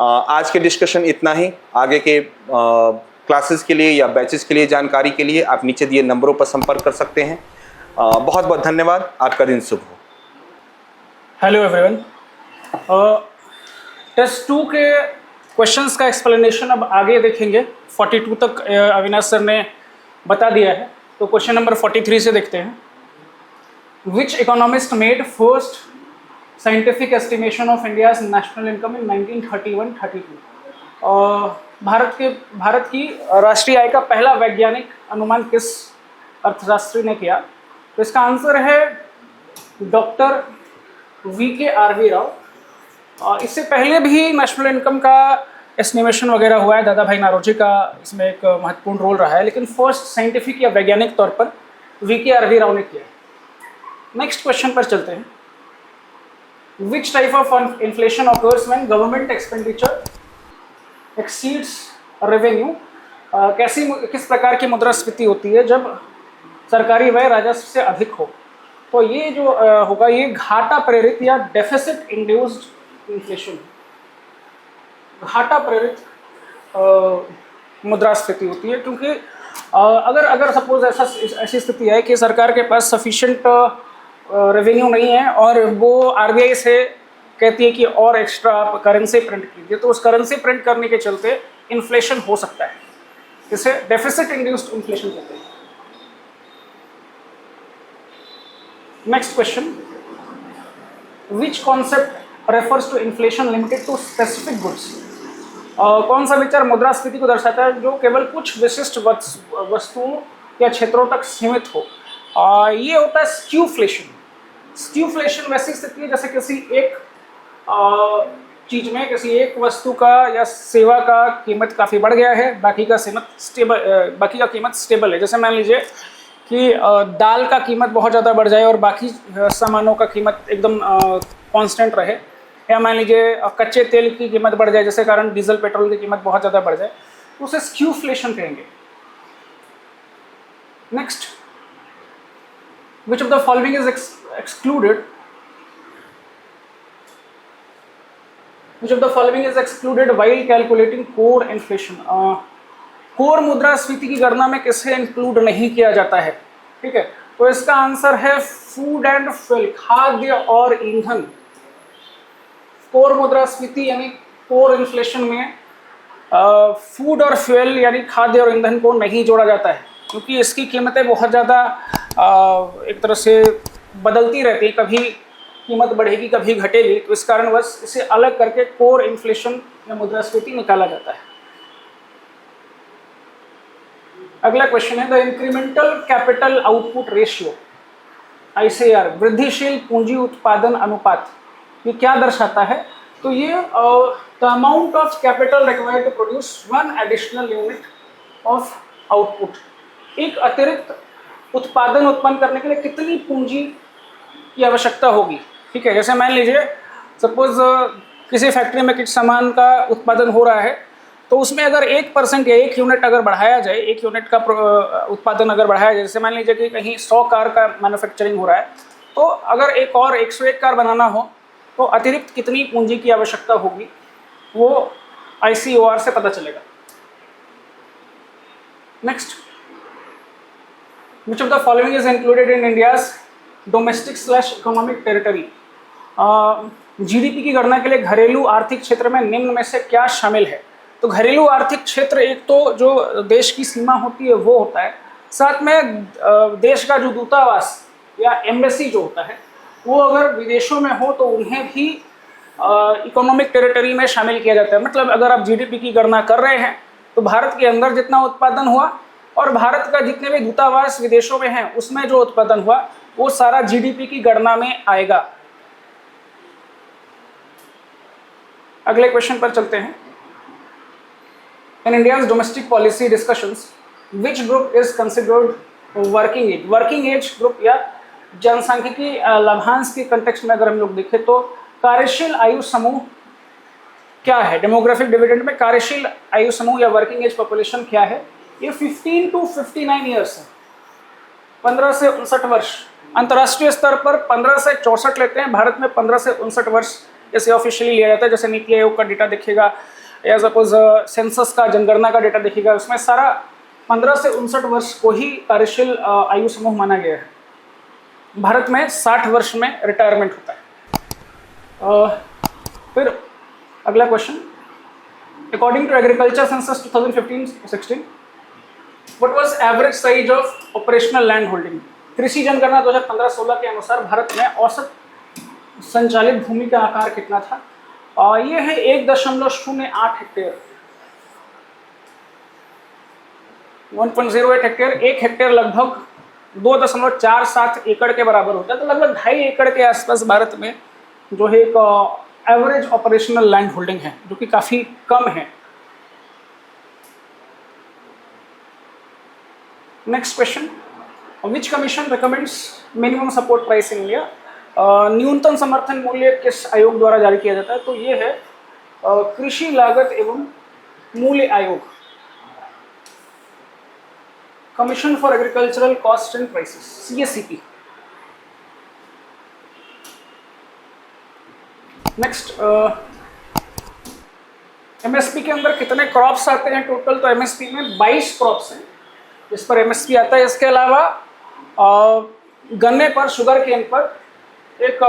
आज के डिस्कशन इतना ही। आगे के क्लासेस के लिए या बैचेस के लिए जानकारी के लिए आप नीचे दिए नंबरों पर संपर्क कर सकते हैं। बहुत बहुत धन्यवाद। आपका दिन शुभ हो। हेलो एवरीवन, टेस्ट 2 के क्वेश्चंस का एक्सप्लेनेशन अब आगे देखेंगे। 42 तक अविनाश सर ने बता दिया है, तो क्वेश्चन नंबर 43 से देखते हैं। Which economist made first scientific estimation of India's national income in 1931-32? Bharat की राष्ट्रीय आय का पहला वैज्ञानिक अनुमान किस अर्थशास्त्री ने किया? तो इसका आंसर है डॉक्टर VKRV राव। इससे पहले भी नेशनल इनकम का एस्टिमेशन वगैरह हुआ है, दादा भाई नारोजी का इसमें एक महत्वपूर्ण रोल रहा है, लेकिन फर्स्ट साइंटिफिक या वैज्ञानिक तौर पर VKRV राव ने किया। नेक्स्ट क्वेश्चन पर चलते हैं। Which type of inflation occurs when government expenditure exceeds revenue? किस प्रकार की मुद्रास्फीति होती है जब सरकारी व्यय राजस्व से अधिक हो? तो ये जो होगा, ये घाटा प्रेरित या डेफिसिट इंड्यूस्ड इन्फ्लेशन, घाटा प्रेरित मुद्रास्फीति होती है। क्योंकि अगर सपोज ऐसी स्थिति है कि सरकार के पास सफिशिएंट रेवेन्यू नहीं है और वो RBI से कहती है कि और एक्स्ट्रा आप करेंसी प्रिंट कीजिए, तो उस करेंसी प्रिंट करने के चलते इन्फ्लेशन हो सकता है। इसे डेफिसिट इंड्यूस्ड इन्फ्लेशन कहते हैं। Next question, which concept refers to inflation limited to specific goods? कौन सा विचार मुद्रास्फीति को दर्शाता है जो केवल कुछ विशिष्ट वस्तुओं या क्षेत्रों तक सीमित हो? ये होता है स्क्यूफ्लेशन। स्क्यूफ्लेशन वैसी स्थिति है जैसे किसी एक चीज में, किसी एक वस्तु का या सेवा का कीमत काफ़ी बढ़ गया है, बाकी का कीमत स्टेबल है। जैसे मान लीजिए कि दाल का कीमत बहुत ज़्यादा बढ़ जाए और बाकी सामानों का कीमत एकदम कांस्टेंट रहे, या मान लीजिए कच्चे तेल की कीमत बढ़ जाए जिसके कारण डीजल पेट्रोल की कीमत बहुत ज़्यादा बढ़ जाए, तो उसे स्क्यूफ्लेशन कहेंगे। Next, which of the following is excluded? Which of the following is excluded while calculating core inflation? Core मुद्रास्फीति की गणना में किसे इंक्लूड नहीं किया जाता है? ठीक है, तो इसका आंसर है फूड एंड फ्यूल, खाद्य और ईंधन। कोर मुद्रास्फीति यानी कोर इन्फ्लेशन में फूड और फ्यूल यानी खाद्य और ईंधन को नहीं जोड़ा जाता है, क्योंकि इसकी कीमतें बहुत ज़्यादा एक तरह से बदलती रहती है, कभी कीमत बढ़ेगी कभी घटेगी, तो इस कारणवश इसे अलग करके कोर इन्फ्लेशन या मुद्रास्फीति निकाला जाता है। अगला क्वेश्चन है the incremental capital output ratio ICR, वृद्धिशील पूंजी उत्पादन अनुपात, ये क्या दर्शाता है? तो ये the amount of capital required to produce one additional unit of output, एक अतिरिक्त उत्पादन उत्पन्न करने के लिए कितनी पूंजी की आवश्यकता होगी। ठीक है, जैसे मान लीजिए सपोज किसी फैक्ट्री में किसी सामान का उत्पादन हो रहा है, तो उसमें अगर 1% या 1 यूनिट अगर बढ़ाया जाए, 1 यूनिट का उत्पादन अगर बढ़ाया जाए, जैसे मान लीजिए कि कहीं 100 कार का मैन्युफैक्चरिंग हो रहा है, तो अगर एक और 101 कार बनाना हो तो अतिरिक्त कितनी पूंजी की आवश्यकता होगी वो ICOR से पता चलेगा। Next, which of the following is included in India's domestic economic territory, GDP की गणना के लिए घरेलू आर्थिक क्षेत्र में निम्न में से क्या शामिल है? तो घरेलू आर्थिक क्षेत्र एक तो जो देश की सीमा होती है वो होता है, साथ में देश का जो दूतावास या एम्बेसी जो होता है वो अगर विदेशों में हो तो उन्हें भी इकोनॉमिक टेरिटरी में शामिल किया जाता है। मतलब अगर आप GDP की गणना कर रहे हैं तो भारत के अंदर जितना उत्पादन हुआ और भारत का जितने भी दूतावास विदेशों में हैं उसमें जो उत्पादन हुआ वो सारा GDP की गणना में आएगा। अगले क्वेश्चन पर चलते हैं। In India's domestic policy discussions, which group is considered working age? Working age group या जनसांख्यिकी लाभांश के कंटेक्स्ट में अगर हम लोग देखें तो कार्यशील आयु समूह क्या है? डेमोग्राफिक डिविडेंड में कार्यशील आयु समूह या वर्किंग एज पॉपुलेशन क्या है? ये 15 to 59 ईयर्स है, 15 से 59 वर्ष। अंतर्राष्ट्रीय स्तर पर 15 से 64 लेते हैं, भारत में 15 से 59 वर्ष जैसे ऑफिशियली लिया जाता है। जैसे नीति आयोग का डेटा देखिएगा या सपोज सेंसस का जनगणना का डेटा देखिएगा, उसमें सारा 15 से 59 वर्ष को ही कार्यशील आयु समूह माना गया है। भारत में 60 वर्ष में रिटायरमेंट होता है। फिर अगला question, according to agriculture census 2015-16 what was average size of operational land holding? कृषि जनगणना 2015-16 के अनुसार भारत में औसत संचालित भूमि का आकार कितना था? ये है 1.08 हेक्टेयर, 1.08 हेक्टेयर। 1 हेक्टेयर लगभग 2.47 एकड़ के बराबर होता है, तो लगभग 2.5 एकड़ के आसपास भारत में जो है एक एवरेज ऑपरेशनल लैंड होल्डिंग है, जो कि काफ़ी कम है। Next question, which commission recommends minimum support price in India? न्यूनतम समर्थन मूल्य किस आयोग द्वारा जारी किया जाता है? तो ये है कृषि लागत एवं मूल्य आयोग, commission for agricultural cost and prices, CACP। Next, MSP के अंदर कितने क्रॉप्स आते हैं टोटल? तो MSP में 22 क्रॉप्स हैं जिस पर MSP आता है। इसके अलावा गन्ने पर, शुगर केन पर एक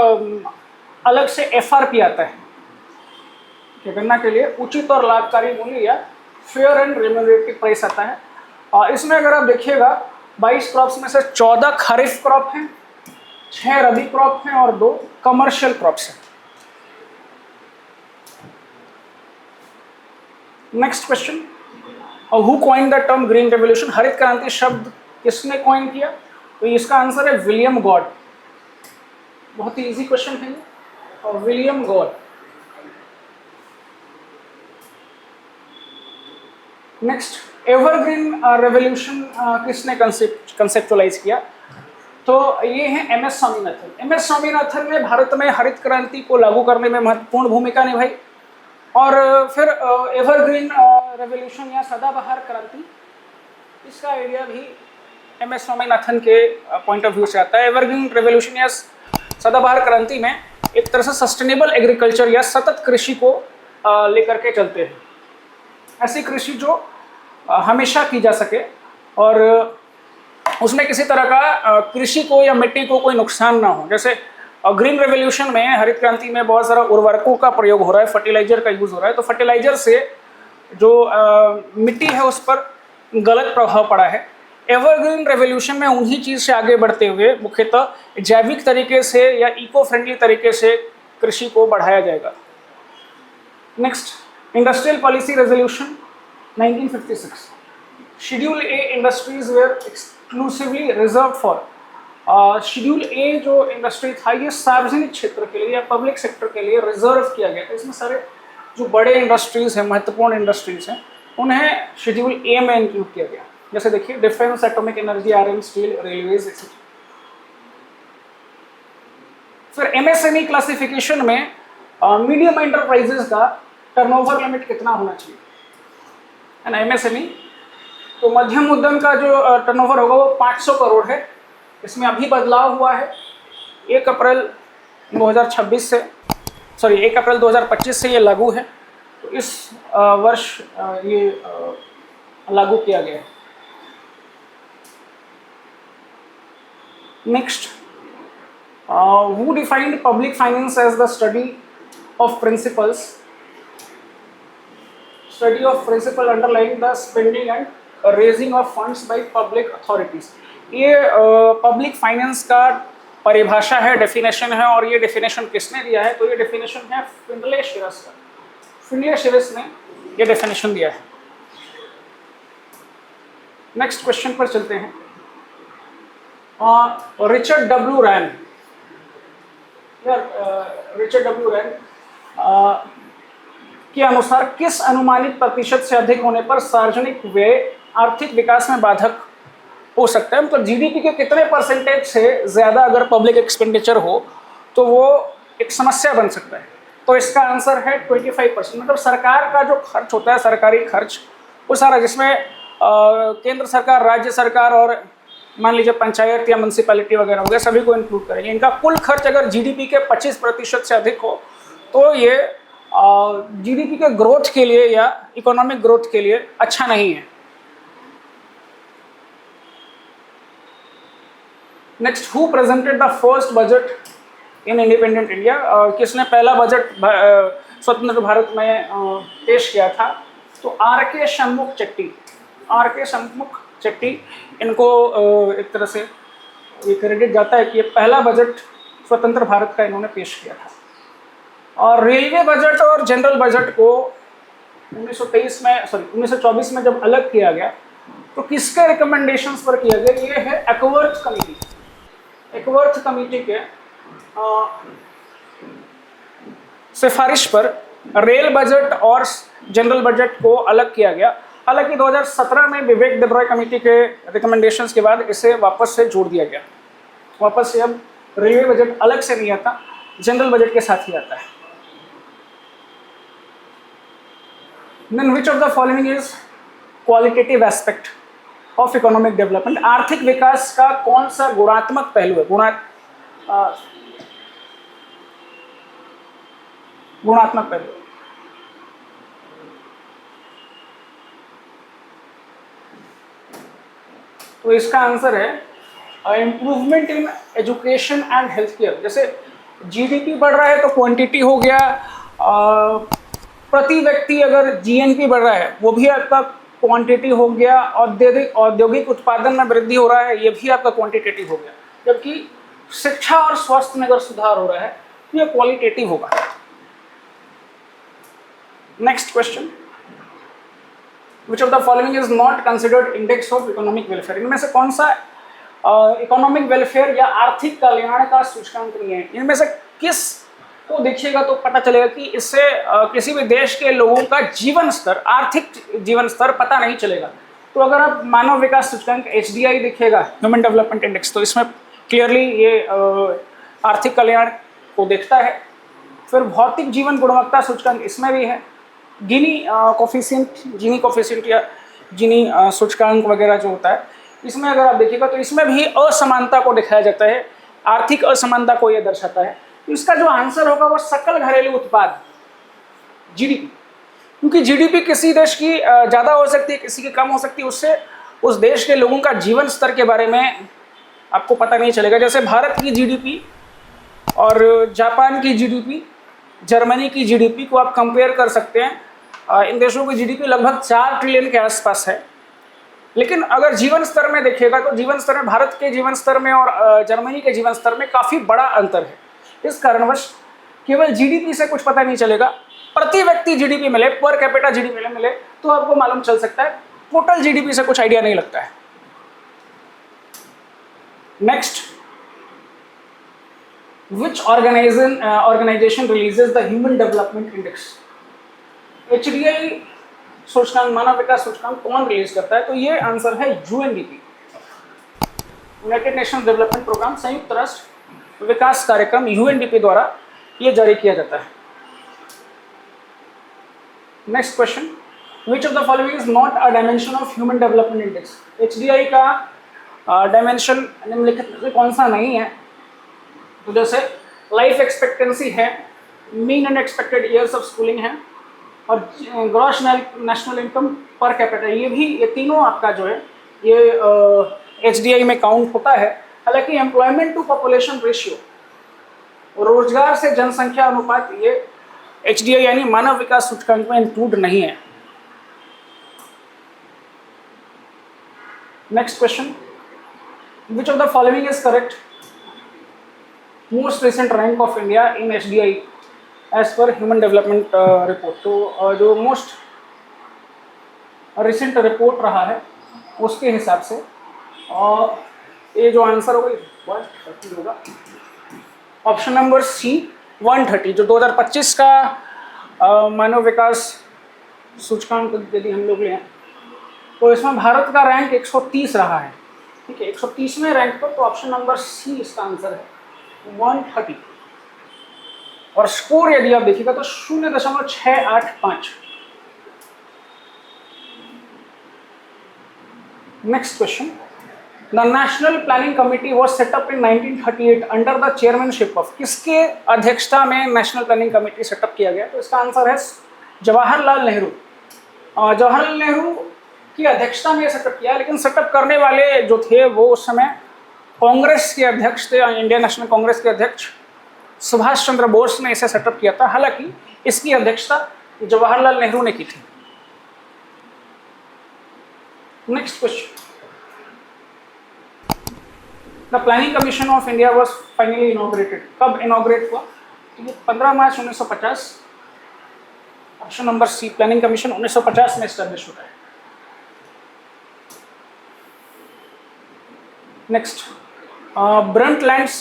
अलग से FRP आता है, गन्ना के लिए उचित और लाभकारी मूल्य या फेयर एंड रेम्यूनरेटिव प्राइस आता है। और इसमें अगर आप देखिएगा 22 क्रॉप्स में से 14 खरीफ क्रॉप हैं, 6 रबी क्रॉप हैं और 2 कमर्शियल क्रॉप्स हैं। Next question, who coined the term green revolution? हरित क्रांति शब्द किसने कॉइन किया? तो इसका आंसर है विलियम गॉड। बहुत ही इजी क्वेश्चन है ये, William God. Next, evergreen revolution किसने कंसेप्चुअलाइज किया? तो ये है MS स्वामीनाथन। MS स्वामीनाथन ने भारत में हरित क्रांति को लागू करने में महत्वपूर्ण भूमिका निभाई। और फिर एवरग्रीन रेवोल्यूशन या सदाबहार क्रांति, इसका आइडिया भी MS स्वामीनाथन के पॉइंट ऑफ व्यू से आता है। एवरग्रीन रेवोल्यूशन या सदाबहार क्रांति में एक तरह से सस्टेनेबल एग्रीकल्चर या सतत कृषि को लेकर के चलते हैं, ऐसी कृषि जो हमेशा की जा सके और उसमें किसी तरह का कृषि को या मिट्टी को कोई नुकसान ना हो। जैसे ग्रीन रेवोल्यूशन में, हरित क्रांति में बहुत सारा उर्वरकों का प्रयोग हो रहा है, फर्टिलाइजर का यूज हो रहा है, तो फर्टिलाइजर से जो मिट्टी है उस पर गलत प्रभाव पड़ा है। एवरग्रीन रेवोल्यूशन में उन्हीं चीज से आगे बढ़ते हुए मुख्यतः जैविक तरीके से या इको फ्रेंडली तरीके से कृषि को बढ़ाया जाएगा। Next, industrial policy resolution 1956। Schedule A industries where exclusively reserve for. Schedule A जो इंडस्ट्री था ये सार्वजनिक क्षेत्र के लिए या पब्लिक सेक्टर के लिए रिजर्व किया गया था। इसमें सारे जो बड़े इंडस्ट्रीज हैं, महत्वपूर्ण इंडस्ट्रीज हैं, उन्हें शेड्यूल ए में इंक्लूड किया गया। जैसे देखिए, defence, atomic energy, iron, steel, railways etcetera. फिर एमएसएमई क्लासिफिकेशन में मीडियम एंटरप्राइजेस का टर्नओवर लिमिट कितना होना चाहिए, है ना। एमएसएमई तो मध्यम उद्यम का जो टर्नओवर होगा वो 500 करोड़ है। इसमें अभी बदलाव हुआ है 1 अप्रैल 2026 से, 1 अप्रैल 2025 से ये लागू है। तो इस वर्ष ये लागू किया गया है। Next, who defined public finance as the study of principles underlying the spending and raising of funds by public authorities। ये पब्लिक फाइनेंस का परिभाषा है, डेफिनेशन है, और ये डेफिनेशन किसने दिया है, तो ये डेफिनेशन है फिनले शिरस का। फिनले शिरस ने ये डेफिनेशन दिया है। नेक्स्ट क्वेश्चन पर चलते हैं। रिचर्ड डब्ल्यू रैन, रिचर्ड डब्ल्यू रैन के अनुसार किस अनुमानित प्रतिशत से अधिक होने पर सार्वजनिक व्यय आर्थिक विकास में बाधक हो सकता है। मतलब जीडीपी के कितने परसेंटेज से ज़्यादा अगर पब्लिक एक्सपेंडिचर हो तो वो एक समस्या बन सकता है। तो इसका आंसर है 25%। मतलब सरकार का जो खर्च होता है, सरकारी खर्च, वो सारा, जिसमें केंद्र सरकार, राज्य सरकार और मान लीजिए पंचायत या म्यूनसिपैलिटी वगैरह हो गया, सभी को इंक्लूड करेंगे। इनका कुल खर्च अगर जीडीपी के 25% से अधिक हो तो ये जीडीपी के ग्रोथ के लिए या इकोनॉमिक ग्रोथ के लिए अच्छा नहीं है। Next, who presented the first budget in independent India. किसने पहला बजट स्वतंत्र भारत में पेश किया था, तो आर.के. षण्मुख चेट्टी। आर.के. षण्मुख चेट्टी, इनको एक तरह से ये क्रेडिट जाता है कि ये पहला बजट स्वतंत्र भारत का इन्होंने पेश किया था। और रेलवे बजट और जनरल बजट को 1924 में जब अलग किया गया तो किसके रिकमेंडेशंस पर किया गया, ये है एकवर्थ कमेटी। एकवर्थ कमेटी के सिफारिश पर रेल बजट और जनरल बजट को अलग किया गया। हालांकि 2017 में विवेक देब्रॉय कमेटी के रिकमेंडेशंस के बाद इसे वापस से जोड़ दिया गया। वापस से अब रेलवे बजट अलग से नहीं आता, जनरल बजट के साथ ही आता है। Then which of the following is qualitative aspect of economic development? आर्थिक विकास का कौन सा गुणात्मक पहलू है, गुणात्मक पहलू? तो इसका आंसर है improvement in education and health care. जैसे जीडीपी बढ़ रहा है तो क्वांटिटी हो गया, प्रति व्यक्ति अगर जीएनपी बढ़ रहा है वो भी आपका क्वांटिटी हो गया, औद्योगिक उत्पादन में वृद्धि हो रहा है, ये भी आपका क्वांटिटेटिव हो गया। जबकि शिक्षा और स्वास्थ्य में अगर सुधार हो रहा है तो ये क्वालिटेटिव होगा। Next question, which of the following is not considered index of economic welfare? इनमें से कौन सा इकोनॉमिक वेलफेयर या आर्थिक कल्याण का सूचकांक नहीं है? इनमें से किस को देखिएगा तो पता चलेगा कि इससे किसी भी देश के लोगों का जीवन स्तर, आर्थिक जीवन स्तर पता नहीं चलेगा। तो अगर आप मानव विकास सूचकांक HDI देखिएगा, ह्यूमन डेवलपमेंट इंडेक्स, तो इसमें क्लियरली ये आर्थिक कल्याण को देखता है। फिर भौतिक जीवन गुणवत्ता सूचकांक इसमें भी है। जीनी कोफिशिएंट या जीनी सूचकांक वगैरह जो होता है, इसमें अगर आप देखिएगा तो इसमें भी असमानता को दिखाया जाता है, आर्थिक असमानता को यह दर्शाता है। तो इसका जो आंसर होगा वो सकल घरेलू उत्पाद, जीडीपी। क्योंकि जीडीपी किसी देश की ज़्यादा हो सकती है, किसी की कम हो सकती है, उससे उस देश के लोगों का जीवन स्तर के बारे में आपको पता नहीं चलेगा। जैसे भारत की जीडीपी और जापान की जीडीपी, जर्मनी की जीडीपी को आप कंपेयर कर सकते हैं। इन देशों की जीडीपी लगभग 4 ट्रिलियन के आसपास है, लेकिन अगर जीवन स्तर में देखिएगा तो जीवन स्तर में भारत के जीवन स्तर में और जर्मनी के जीवन स्तर में काफ़ी बड़ा अंतर है। इस कारणवश केवल जीडीपी से कुछ पता नहीं चलेगा, प्रति व्यक्ति जीडीपी मिले, पर कैपिटा जीडीपी मिले तो आपको मालूम चल सकता है। टोटल जीडीपी से कुछ आइडिया नहीं लगता है। Next, which organization releases the Human Development Index? HDI सूचकांक, मानव विकास सूचकांक कौन रिलीज करता है? तो ये आंसर है UNDP, United Nations Development Programme, संयुक्त राष्ट्र विकास कार्यक्रम यूएनडीपी द्वारा ये जारी किया जाता है। Next question, which of the following is not a dimension of human development index? HDI का डायमेंशन निम्नलिखित में से कौन सा नहीं है? तो जैसे लाइफ एक्सपेक्टेंसी है, mean and expected years of schooling है, और gross national income per capita, ये तीनों आपका जो है ये HDI में काउंट होता है। हालांकि एम्प्लॉयमेंट टू पॉपुलेशन रेशियो, रोजगार से जनसंख्या अनुपात, ये HDI यानी मानव विकास सूचकांक में इंक्लूड नहीं है। Next question, which of the following is correct? Most recent rank of India in HDI as per human development report. तो जो मोस्ट रिसेंट रिपोर्ट रहा है उसके हिसाब से ये जो आंसर होगा 130 होगा, ऑप्शन नंबर सी 130। जो 2025 का मानव विकास सूचकांक यदि हम लोग लें तो इसमें भारत का रैंक 130 रहा है। ठीक है, 130वें रैंक पर, तो ऑप्शन नंबर सी इसका आंसर है 130। और स्कोर यदि आप देखिएगा तो 0.685। Next question, the national planning committee was setup in 1938 under the chairmanship of, किसके अध्यक्षता में नेशनल प्लानिंग कमिटी सेटअप किया गया? तो इसका आंसर है जवाहरलाल नेहरू। जवाहरलाल नेहरू की अध्यक्षता में सेटअप किया, लेकिन सेटअप करने वाले जो थे वो उस समय कांग्रेस के अध्यक्ष थे, इंडियन नेशनल कांग्रेस के अध्यक्ष सुभाष चंद्र बोस ने इसे सेटअप किया था। हालांकि इसकी अध्यक्षता जवाहरलाल नेहरू ने की थी। Next question, the planning commission of India was finally inaugurated, कब इनॉग्रेट हुआ? तो 15 मार्च 1950। Option number C, planning commission 1950 में एस्टैब्लिश होता है। Next, Brundtland's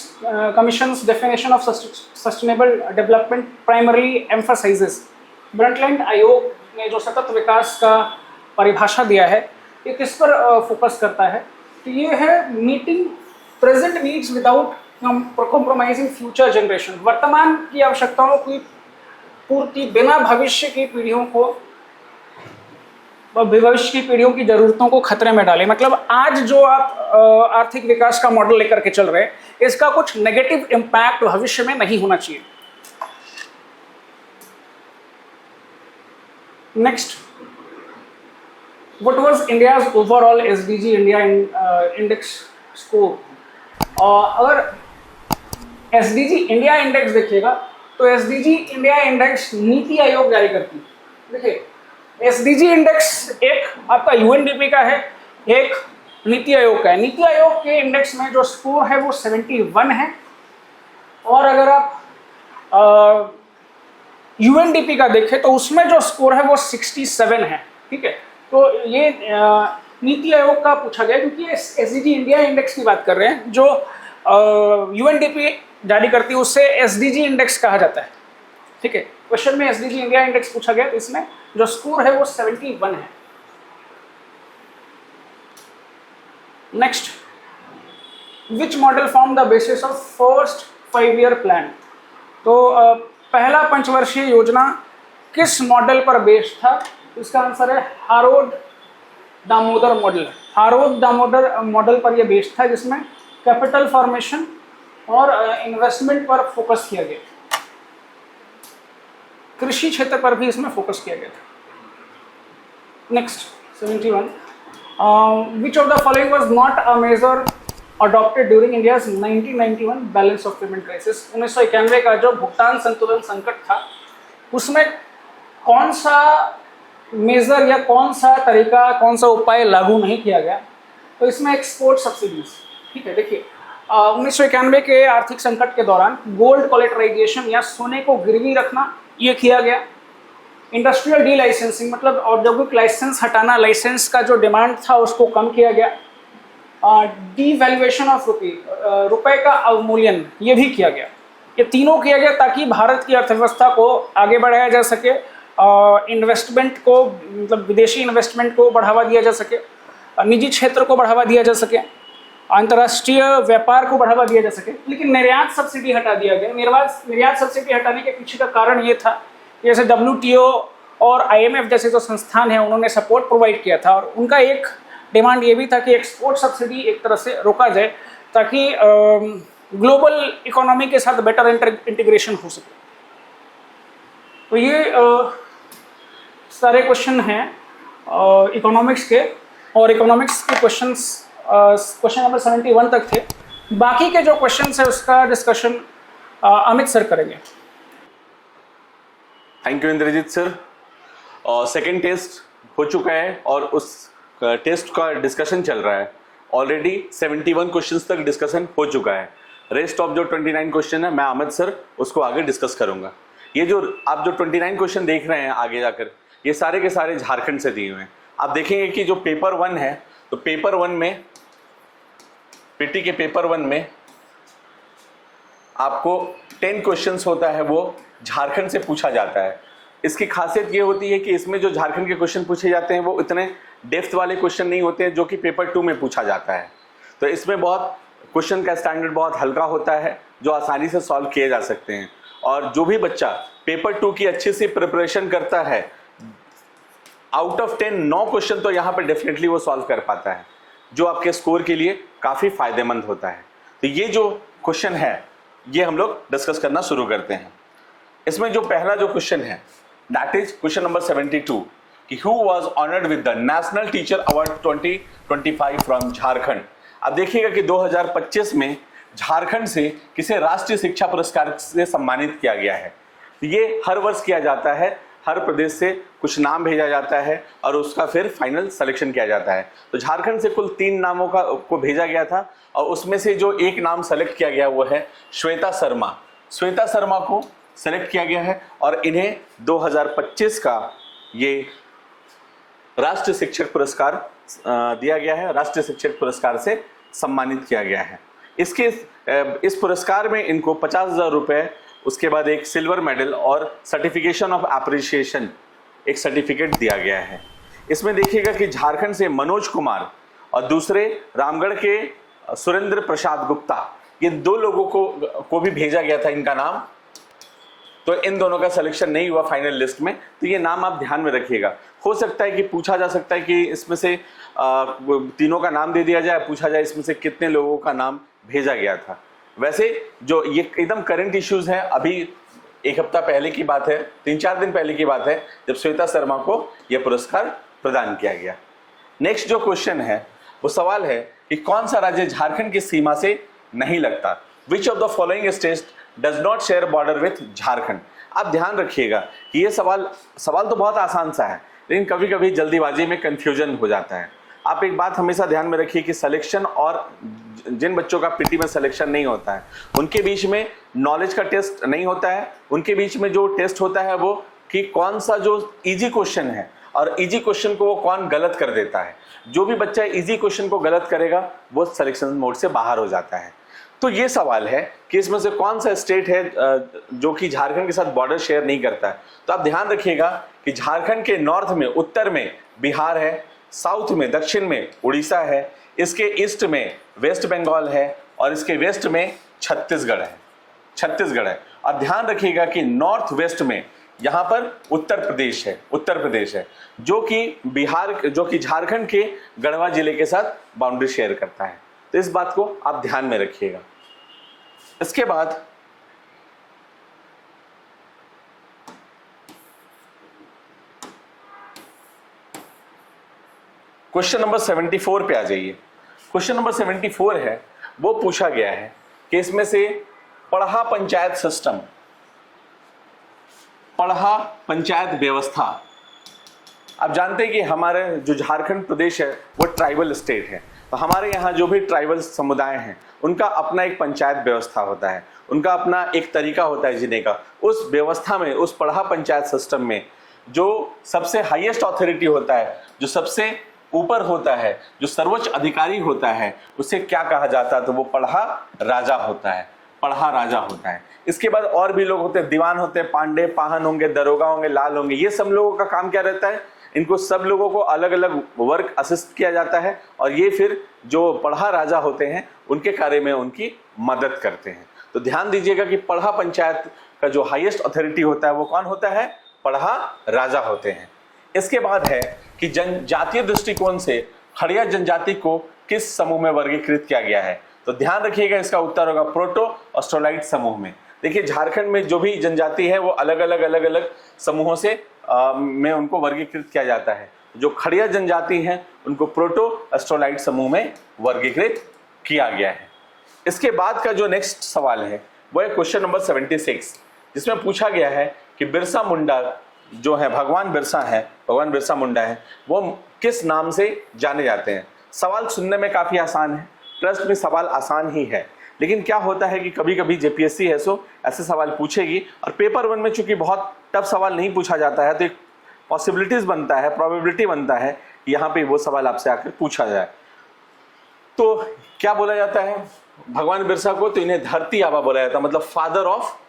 Commission's definition of sustainable development primarily emphasizes, Brundtland आयोग ने जो सतत विकास का परिभाषा दिया है ये किस पर फोकस करता है? तो ये है meeting present needs without compromising future generation, वर्तमान की आवश्यकताओं की पूर्ति बिना भविष्य की पीढ़ियों की जरूरतों को खतरे में डाले। मतलब आज जो आप आर्थिक विकास का मॉडल लेकर के चल रहे हैं इसका कुछ नेगेटिव इम्पैक्ट भविष्य में नहीं होना चाहिए। Next, what was India's overall SDG India index score? अगर SDG इंडिया इंडेक्स देखिएगा तो SDG India index NITI Aayog जारी करती है। देखिए, SDG इंडेक्स एक आपका UNDP का है, एक नीति आयोग का है। नीति आयोग के इंडेक्स में जो स्कोर है वो 71 है, और अगर आप UNDP का देखें तो उसमें जो स्कोर है वो 67 है। ठीक है, तो ये नीति आयोग का पूछा गया क्योंकि SDG इंडिया इंडेक्स की बात कर रहे हैं। जो UNDP जारी करती है उससे SDG इंडेक्स कहा जाता है। ठीक है, क्वेश्चन में SDG इंडिया इंडेक्स पूछा गया तो इसमें जो स्कोर है वो 71 है। Next, which model form the basis of first 5-year plan? तो पहला पंचवर्षीय योजना किस मॉडल पर बेस्ड था? इसका आंसर है हारोड दामोदर मॉडल। हारोड दामोदर मॉडल पर यह बेस्ड था जिसमें कैपिटल फॉर्मेशन और इन्वेस्टमेंट पर फोकस किया गया, कृषि क्षेत्र पर भी इसमें फोकस किया गया था। Next 71, Which of the following was not a measure adopted during India's 1991 balance of payment crisis? 1991 का जो भुगतान संतुलन संकट था, उसमें कौन सा मेजर या कौन सा तरीका, कौन सा उपाय लागू नहीं किया गया? तो इसमें एक्सपोर्ट सब्सिडीज, ठीक है। देखिए 1991 के आर्थिक संकट के दौरान गोल्ड कोलेटराइजेशन या सोने को गिरवी रखना ये किया गया। इंडस्ट्रियल डी लाइसेंसिंग मतलब औद्योगिक लाइसेंस हटाना, लाइसेंस का जो डिमांड था उसको कम किया गया। डीवैल्यूएशन ऑफ रुपए का अवमूल्यन ये भी किया गया। ये तीनों किया गया ताकि भारत की अर्थव्यवस्था को आगे बढ़ाया जा सके, इन्वेस्टमेंट को मतलब विदेशी इन्वेस्टमेंट को बढ़ावा दिया जा सके, निजी क्षेत्र को बढ़ावा दिया जा सके, अंतर्राष्ट्रीय व्यापार को बढ़ावा दिया जा सके। लेकिन निर्यात सब्सिडी हटा दिया गया। निर्यात सब्सिडी हटाने के पीछे का कारण ये था, जैसे WTO और IMF जैसे जो संस्थान हैं उन्होंने सपोर्ट प्रोवाइड किया था और उनका एक डिमांड ये भी था कि एक्सपोर्ट सब्सिडी एक तरह से रोका जाए ताकि ग्लोबल इकोनॉमी के साथ बेटर इंटीग्रेशन हो सके। तो ये सारे क्वेश्चन हैं इकोनॉमिक्स के, और इकोनॉमिक्स के क्वेश्चन नंबर 71 तक थे। बाकी के जो क्वेश्चन है उसका डिस्कशन अमित सर करेंगे। Thank you Indrajit sir. Second test हो चुका है और उस टेस्ट का डिस्कशन चल रहा है। ऑलरेडी 71 क्वेश्चंस तक डिस्कशन हो चुका है। रेस्ट ऑफ जो 29 क्वेश्चन है मैं अमित सर उसको आगे डिस्कस करूंगा। ये जो आप जो 29 क्वेश्चन देख रहे हैं आगे जाकर, ये सारे के सारे झारखंड से दिए हुए हैं। आप देखेंगे कि जो पेपर 1 है, तो पेपर 1 में पीटी के पेपर 1 में आपको 10 क्वेश्चंस होता है वो झारखंड से पूछा जाता है। इसकी खासियत ये होती है कि इसमें जो झारखंड के क्वेश्चन पूछे जाते हैं वो इतने डेप्थ वाले क्वेश्चन नहीं होते हैं जो कि पेपर 2 में पूछा जाता है। तो इसमें बहुत क्वेश्चन का स्टैंडर्ड बहुत हल्का होता है जो आसानी से सॉल्व किए जा सकते हैं। और जो भी बच्चा पेपर 2 की अच्छे से प्रिपरेशन करता है, आउट ऑफ 10 9 क्वेश्चन तो यहाँ पर डेफिनेटली वो सॉल्व कर पाता है, जो आपके स्कोर के लिए काफ़ी फायदेमंद होता है। तो ये जो क्वेश्चन है ये हम लोग डिस्कस करना शुरू करते हैं। इसमें जो पहला जो क्वेश्चन है दैट इज क्वेश्चन नंबर 72 कि who was honoured with the national teacher award 2025 from Jharkhand. अब देखिएगा कि 2025 में झारखंड से किसे राष्ट्रीय शिक्षा पुरस्कार से सम्मानित किया गया है। ये हर वर्ष किया जाता है, हर प्रदेश से कुछ नाम भेजा जाता है और उसका फिर फाइनल सिलेक्शन किया जाता है। तो झारखंड से कुल 3 नामों को भेजा गया था और उसमें से जो एक नाम सेलेक्ट किया गया वो है श्वेता शर्मा। श्वेता शर्मा को सेलेक्ट किया गया है और इन्हें 2025 का ये राष्ट्रीय शिक्षक पुरस्कार दिया गया है, राष्ट्रीय शिक्षक पुरस्कार से सम्मानित किया गया है। इस पुरस्कार में इनको 50,000 रुपये, उसके बाद एक सिल्वर मेडल और सर्टिफिकेशन ऑफ अप्रिशिएशन एक सर्टिफिकेट दिया गया है। इसमें देखिएगा कि झारखंड से मनोज कुमार और दूसरे रामगढ़ के सुरेंद्र प्रसाद गुप्ता, ये 2 लोगों को भी भेजा गया था इनका नाम। तो इन दोनों का सिलेक्शन नहीं हुआ फाइनल लिस्ट में। तो ये नाम आप ध्यान में रखिएगा। हो सकता है कि पूछा जा सकता है कि इसमें से तीनों का नाम दे दिया जाए, पूछा जाए इसमें से कितने लोगों का नाम भेजा गया था। वैसे जो ये एकदम करंट इश्यूज है, अभी 1 हफ्ता पहले की बात है, 3-4 दिन पहले की बात है जब श्वेता शर्मा को यह पुरस्कार प्रदान किया गया। नेक्स्ट जो क्वेश्चन है वो सवाल है कि कौन सा राज्य झारखंड की सीमा से नहीं लगता। विच of the following states does not share border with Jharkhand. आप ध्यान रखिएगा कि ये सवाल तो बहुत आसान सा है, लेकिन कभी कभी जल्दीबाजी में कंफ्यूजन हो जाता है। आप एक बात हमेशा ध्यान में रखिए कि सिलेक्शन और जिन बच्चों का पीटी में सिलेक्शन नहीं होता है उनके बीच में नॉलेज का टेस्ट नहीं होता है। उनके बीच में जो टेस्ट होता है वो कि कौन सा जो इजी क्वेश्चन है और इजी क्वेश्चन को कौन गलत कर देता है। जो भी बच्चा इजी क्वेश्चन को गलत करेगा वो सिलेक्शन मोड से बाहर हो जाता है। तो ये सवाल है कि इसमें से कौन सा स्टेट है जो कि झारखंड के साथ बॉर्डर शेयर नहीं करता है। तो आप ध्यान रखिएगा कि झारखंड के नॉर्थ में, उत्तर में बिहार है, साउथ में, दक्षिण में उड़ीसा है, इसके ईस्ट में वेस्ट बंगाल है और इसके वेस्ट में छत्तीसगढ़ है। और ध्यान रखिएगा कि नॉर्थ वेस्ट में यहाँ पर उत्तर प्रदेश है जो कि झारखंड के गढ़वा जिले के साथ बाउंड्री शेयर करता है। तो इस बात को आप ध्यान में रखिएगा। इसके बाद क्वेश्चन नंबर 74 पे आ जाइए। क्वेश्चन नंबर 74 है, वो पूछा गया है कि इसमें से पढ़ा पंचायत सिस्टम, पढ़ा पंचायत व्यवस्था, आप जानते हैं कि हमारे जो झारखंड प्रदेश है वो ट्राइबल स्टेट है, तो हमारे यहाँ जो भी ट्राइबल समुदाय हैं उनका अपना एक पंचायत व्यवस्था होता है, उनका अपना एक तरीका होता है जीने का। उस व्यवस्था में, उस पढ़ा पंचायत सिस्टम में जो सबसे हाईएस्ट अथॉरिटी होता है, जो सबसे ऊपर होता है, जो सर्वोच्च अधिकारी होता है, उसे क्या कहा जाता है? तो वो पढ़ा राजा होता है, पढ़ा राजा होता है। इसके बाद और भी लोग होते हैं, दीवान होते हैं, पांडे, पाहन होंगे, दरोगा होंगे, लाल होंगे। ये सब लोगों का काम क्या रहता है? इनको सब लोगों को अलग अलग वर्क असिस्ट किया जाता है और ये फिर जो पढ़ा राजा होते हैं उनके कार्य में उनकी मदद करते हैं। तो ध्यान दीजिएगा कि पढ़ा पंचायत का जो हाईएस्ट अथॉरिटी होता है वो कौन होता है? पढ़ा राजा होते हैं। इसके बाद है कि जनजातीय दृष्टिकोण से खड़िया जनजाति को किस समूह में वर्गीकृत किया गया है? तो ध्यान रखिएगा, इसका उत्तर होगा प्रोटो ऑस्ट्रोलाइट समूह में। देखिए, झारखंड में जो भी जनजाति है वो अलग अलग समूहों से में उनको वर्गीकृत किया जाता है। जो खड़िया जनजाति हैं उनको प्रोटो ऑस्ट्रोलाइट समूह में वर्गीकृत किया गया है। इसके बाद का जो नेक्स्ट सवाल है वो है क्वेश्चन नंबर 76, जिसमें पूछा गया है कि बिरसा मुंडा जो है, भगवान बिरसा मुंडा है, वो किस नाम से जाने जाते हैं? सवाल सुनने में काफी आसान है, ट्रस्ट में सवाल आसान ही है, लेकिन क्या होता है कि कभी कभी जेपीएससी ऐसे सवाल पूछेगी और पेपर 1 में चूंकि बहुत टफ सवाल नहीं पूछा जाता है तो एक पॉसिबिलिटीज बनता है, प्रोबेबिलिटी बनता है कि यहाँ पे वो सवाल आपसे आकर पूछा जाए। तो क्या बोला जाता है भगवान बिरसा को? तो इन्हें धरती आबा बोला जाता है, मतलब फादर ऑफ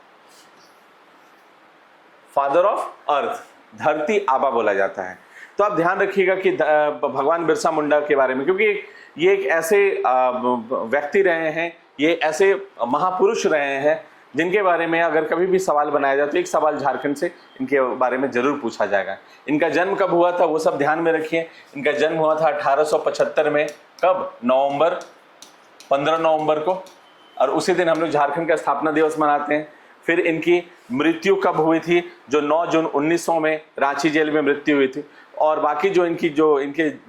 अर्थ, धरती आबा बोला जाता है। तो आप ध्यान रखिएगा कि भगवान बिरसा मुंडा के बारे में, क्योंकि ये एक ऐसे व्यक्ति रहे हैं, ये ऐसे महापुरुष रहे हैं जिनके बारे में अगर कभी भी सवाल बनाया जाए तो एक सवाल झारखंड से इनके बारे में जरूर पूछा जाएगा। इनका जन्म कब हुआ था वो सब ध्यान में रखिए। इनका जन्म हुआ था 1875 में। कब? 15 नवंबर को, और उसी दिन हम लोग झारखंड का स्थापना दिवस मनाते हैं। फिर इनकी मृत्यु कब हुई थी? जो 9 जून 1900 में रांची जेल में मृत्यु हुई थी। और बाकी जो इनके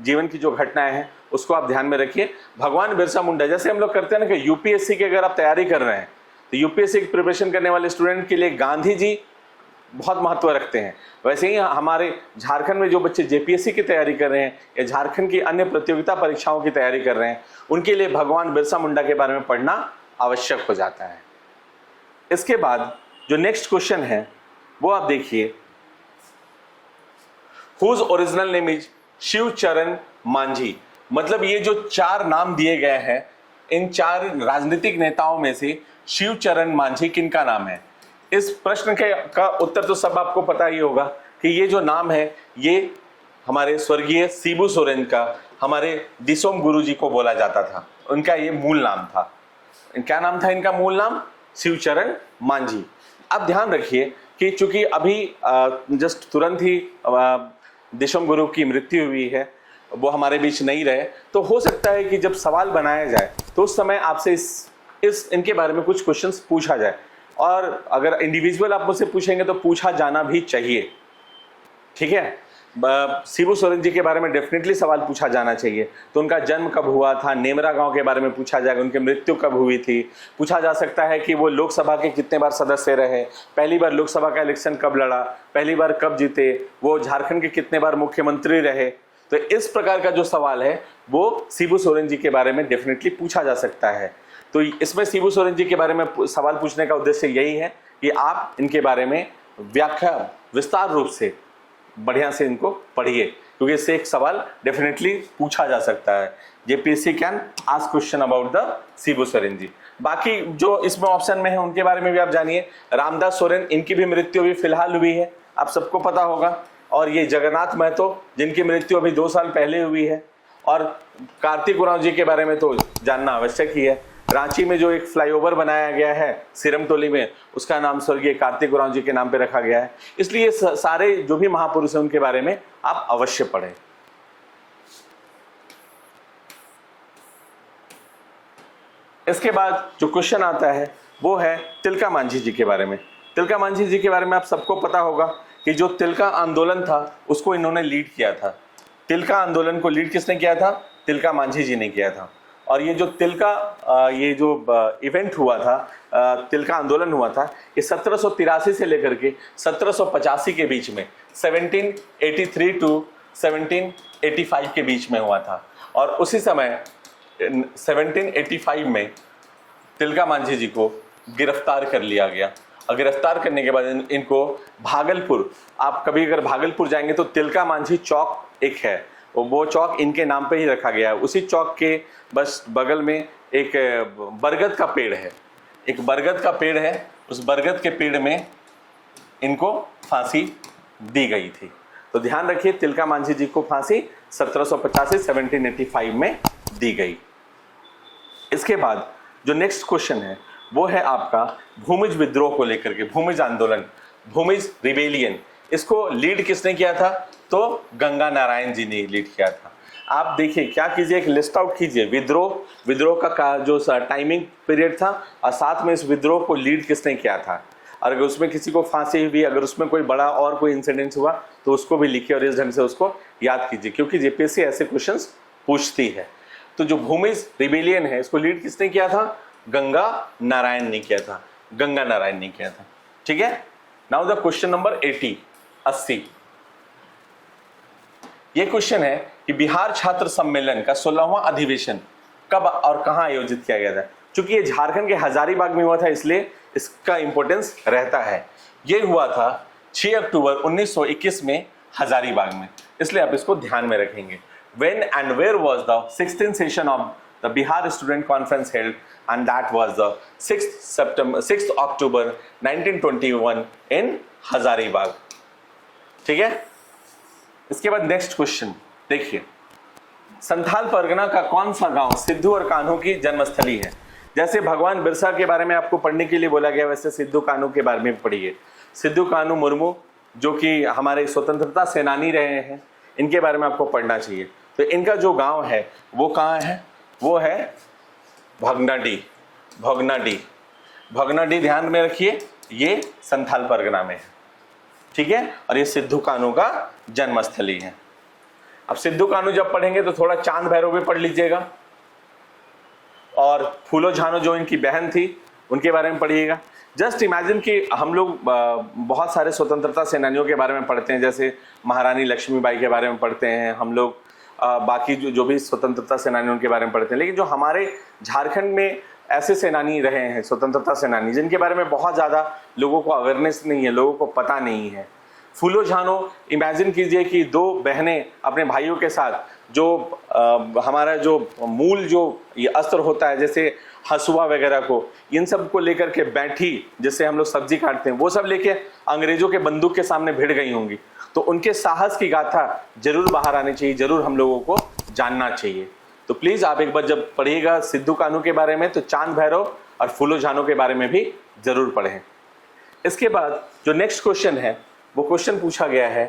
जीवन की जो घटनाएं हैं उसको आप ध्यान में रखिए। भगवान बिरसा मुंडा, जैसे हम लोग करते हैं ना कि यूपीएससी की अगर आप तैयारी कर रहे हैं तो यूपीएससी की प्रिपरेशन करने वाले स्टूडेंट के लिए गांधी जी बहुत महत्व रखते हैं, वैसे ही हमारे झारखंड में जो बच्चे जेपीएससी की तैयारी कर रहे हैं या झारखंड की अन्य प्रतियोगिता परीक्षाओं की तैयारी कर रहे हैं उनके लिए भगवान बिरसा मुंडा के बारे में पढ़ना आवश्यक हो जाता है। इसके बाद जो नेक्स्ट क्वेश्चन है वो आप देखिए, whose original name is Shivcharan Manjhi. मतलब ये जो 4 नाम दिए गए हैं, इन 4 राजनीतिक नेताओं में से शिवचरण मांझी किनका नाम है? इस प्रश्न का उत्तर तो सब आपको पता ही होगा कि ये जो नाम है ये हमारे स्वर्गीय शिबू सोरेन का, हमारे दिसोम गुरुजी को बोला जाता था। उनका ये मूल नाम था। क्या नाम था इनका मूल नाम? शिवचरण मांझी। अब ध्यान रखिए कि चूंकि अभी जस्ट तुरंत ही दिसोम गुरु की मृत्यु हुई है, वो हमारे बीच नहीं रहे, तो हो सकता है कि जब सवाल बनाया जाए तो उस समय आपसे इनके बारे में कुछ क्वेश्चंस पूछा जाए, और अगर इंडिविजुअल आप मुझसे पूछेंगे तो पूछा जाना भी चाहिए, ठीक है। शिबू सोरेन जी के बारे में डेफिनेटली सवाल पूछा जाना चाहिए। तो उनका जन्म कब हुआ था, नेमरा गांव के बारे में पूछा जाएगा, उनकी मृत्यु कब हुई थी, पूछा जा सकता है कि वो लोकसभा के कितने बार सदस्य रहे, पहली बार लोकसभा का इलेक्शन कब लड़ा, पहली बार कब जीते, वो झारखंड के कितने बार मुख्यमंत्री रहे। तो इस प्रकार का जो सवाल है वो शिबू सोरेन जी के बारे में डेफिनेटली पूछा जा सकता है। तो इसमें शिबू सोरेन जी के बारे में सवाल पूछने का उद्देश्य यही है कि आप इनके बारे में व्याख्या विस्तार रूप से बढ़िया से इनको पढ़िए, क्योंकि इससे एक सवाल डेफिनेटली पूछा जा सकता है। JPSC can ask question about the Shibu Soren ji. बाकी जो इसमें ऑप्शन में है उनके बारे में भी आप जानिए। रामदास सोरेन, इनकी भी मृत्यु अभी फिलहाल हुई है, आप सबको पता होगा। और ये जगन्नाथ महतो, जिनकी मृत्यु अभी 2 साल पहले हुई है। और कार्तिक उरांव जी के बारे में तो जानना आवश्यक ही है। रांची में जो एक फ्लाईओवर बनाया गया है सिरमटोली में, उसका नाम स्वर्गीय कार्तिक उरांव जी के नाम पे रखा गया है। इसलिए सारे जो भी महापुरुष हैं उनके बारे में आप अवश्य पढ़ें। इसके बाद जो क्वेश्चन आता है वो है तिलका मांझी जी के बारे में। तिलका मांझी जी के बारे में आप सबको पता होगा कि जो तिलका आंदोलन था उसको इन्होंने लीड किया था। तिलका आंदोलन को लीड किसने किया था? तिलका मांझी जी ने किया था। और ये जो ये जो इवेंट हुआ था, तिलका आंदोलन हुआ था, ये 1783 से लेकर के 1785 के बीच में, 1783 टू 1785 के बीच में हुआ था। और उसी समय 1785 में तिलका मांझी जी को गिरफ्तार कर लिया गया। और गिरफ्तार करने के बाद इनको भागलपुर, आप कभी अगर भागलपुर जाएंगे तो तिलका मांझी चौक एक है, वो चौक इनके नाम पे ही रखा गया है। उसी चौक के बस बगल में एक बरगद का पेड़ है, एक बरगद का पेड़ है, उस बरगद के पेड़ में इनको फांसी दी गई थी। तो ध्यान रखिए, तिलका मांझी जी को फांसी 1785 1785 में दी गई। इसके बाद जो नेक्स्ट क्वेश्चन है वो है आपका भूमिज विद्रोह को लेकर के, भूमिज आंदोलन, भूमिज रिबेलियन। इसको लीड किसने किया था? तो गंगा नारायण जी ने लीड किया था। आप देखिए, क्या कीजिए, एक लिस्ट आउट कीजिए विद्रोह का जो टाइमिंग पीरियड था, और साथ में इस विद्रोह को लीड किसने किया था। और अगर उसमें किसी को फांसी हुई, अगर उसमें कोई बड़ा और कोई इंसिडेंट हुआ तो उसको भी लिखिए और इस ढंग से उसको याद कीजिए, क्योंकि जेपीएससी ऐसे क्वेश्चंस पूछती है। तो जो भूमिज रिबेलियन है, इसको लीड किसने किया था? गंगा नारायण ने किया था, गंगा नारायण ने किया था। ठीक है। Now the question number 80। ये क्वेश्चन है कि बिहार छात्र सम्मेलन का 16वां अधिवेशन कब और कहां आयोजित किया गया था। चूंकि ये झारखंड के हजारीबाग में हुआ था, इसलिए इसका इंपॉर्टेंस रहता है। ये हुआ था 6 अक्टूबर 1921 में हजारीबाग में, इसलिए आप इसको ध्यान में रखेंगे। When and where was the 16th session of the Bihar Student Conference held? And that was the 6th October 1921 in Hazaribagh. ठीक है। इसके बाद नेक्स्ट क्वेश्चन देखिए, संथाल परगना का कौन सा गांव सिद्धू और कान्हू की जन्मस्थली है? जैसे भगवान बिरसा के बारे में आपको पढ़ने के लिए बोला गया, वैसे सिद्धू कान्हू के बारे में पढ़िए। सिद्धू कान्हू मुर्मू जो कि हमारे स्वतंत्रता सेनानी रहे हैं, इनके बारे में आपको पढ़ना चाहिए। तो इनका जो गांव है वो कहाँ है? वो है भगनाडी। भगनाडी ध्यान में रखिए, ये संथाल परगना में है। ठीक है। और ये सिद्धू कान्हू का जन्मस्थली है। अब सिद्धू कान्हू जब पढ़ेंगे तो थोड़ा चांद भैरव भी पढ़ लीजिएगा, और फूलो झानो जो इनकी बहन थी उनके बारे में पढ़िएगा। जस्ट इमेजिन कि हम लोग बहुत सारे स्वतंत्रता सेनानियों के बारे में पढ़ते हैं, जैसे महारानी लक्ष्मीबाई के बारे में पढ़ते हैं हम लोग, बाकी जो भी स्वतंत्रता सेनानियों के बारे में पढ़ते हैं, लेकिन जो हमारे झारखंड में ऐसे सेनानी रहे हैं, स्वतंत्रता सेनानी, जिनके बारे में बहुत ज़्यादा लोगों को अवेयरनेस नहीं है, लोगों को पता नहीं है। फूलो झानो, इमेजिन कीजिए कि दो बहनें अपने भाइयों के साथ, जो हमारा जो मूल जो ये अस्त्र होता है, जैसे हसुआ वगैरह को, इन सब को लेकर के बैठी, जिससे हम लोग सब्जी काटते हैं, वो सब लेके अंग्रेजों के बंदूक के सामने भिड़ गई होंगी। तो उनके साहस की गाथा जरूर बाहर आनी चाहिए, जरूर हम लोगों को जानना चाहिए। तो प्लीज आप एक बार जब पढ़िएगा सिद्धू कान्हू के बारे में, तो चांद भैरव और फूलो झानो के बारे में भी जरूर पढ़ें। इसके बाद जो नेक्स्ट क्वेश्चन है, वो क्वेश्चन पूछा गया है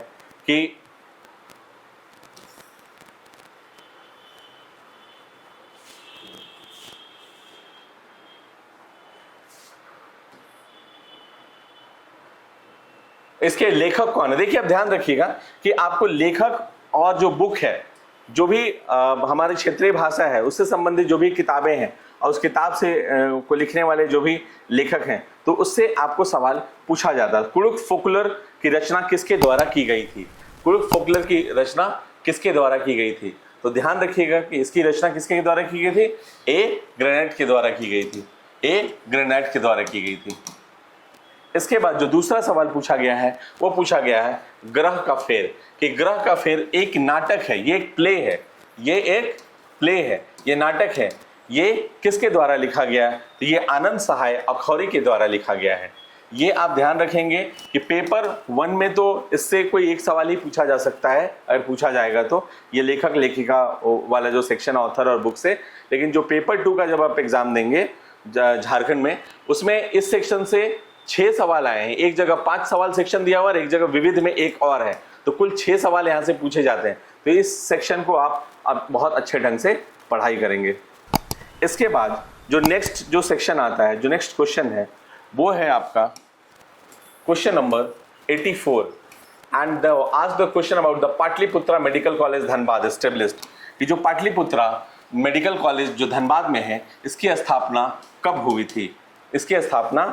कि इसके लेखक कौन है। देखिए, आप ध्यान रखिएगा कि आपको लेखक और जो बुक है, जो भी हमारी क्षेत्रीय भाषा है उससे संबंधित जो भी किताबें हैं, और उस किताब से को लिखने वाले जो भी लेखक हैं, तो उससे आपको सवाल पूछा जाता है। कुडुख फोकलर की रचना किसके द्वारा की गई थी? कुडुख फोकलर की रचना किसके द्वारा की गई थी? तो ध्यान रखिएगा कि इसकी रचना किसके द्वारा की गई थी? ए ग्रेनाइट के द्वारा की गई थी। ए ग्रेनाइट के द्वारा की गई थी। इसके बाद जो दूसरा सवाल पूछा गया है, वो पूछा गया है ग्रह का फेर, कि ग्रह का फेर एक नाटक है, ये एक प्ले है, ये एक प्ले है, ये नाटक है, ये किसके द्वारा लिखा गया है? तो ये आनंद सहाय अखौरी के द्वारा लिखा गया है। ये आप ध्यान रखेंगे कि पेपर 1 में तो इससे कोई एक सवाल ही पूछा जा सकता है, अगर पूछा जाएगा तो ये लेखक लेखिका वाला जो सेक्शन ऑथर और बुक से, लेकिन जो पेपर 2 का जब आप एग्जाम देंगे झारखंड में, उसमें इस सेक्शन से 6 सवाल आए हैं। एक जगह 5 सवाल सेक्शन दिया हुआ और एक जगह विविध में एक और है, तो कुल 6 सवाल यहाँ से पूछे जाते हैं। तो इस सेक्शन को आप बहुत अच्छे ढंग से पढ़ाई करेंगे। इसके बाद जो नेक्स्ट जो सेक्शन आता है, जो नेक्स्ट क्वेश्चन है, वो है आपका question number 84। and asked the question about the Patliputra Medical College Dhanbad established. कि जो पाटलिपुत्रा मेडिकल कॉलेज जो धनबाद में है, इसकी स्थापना कब हुई थी? इसकी स्थापना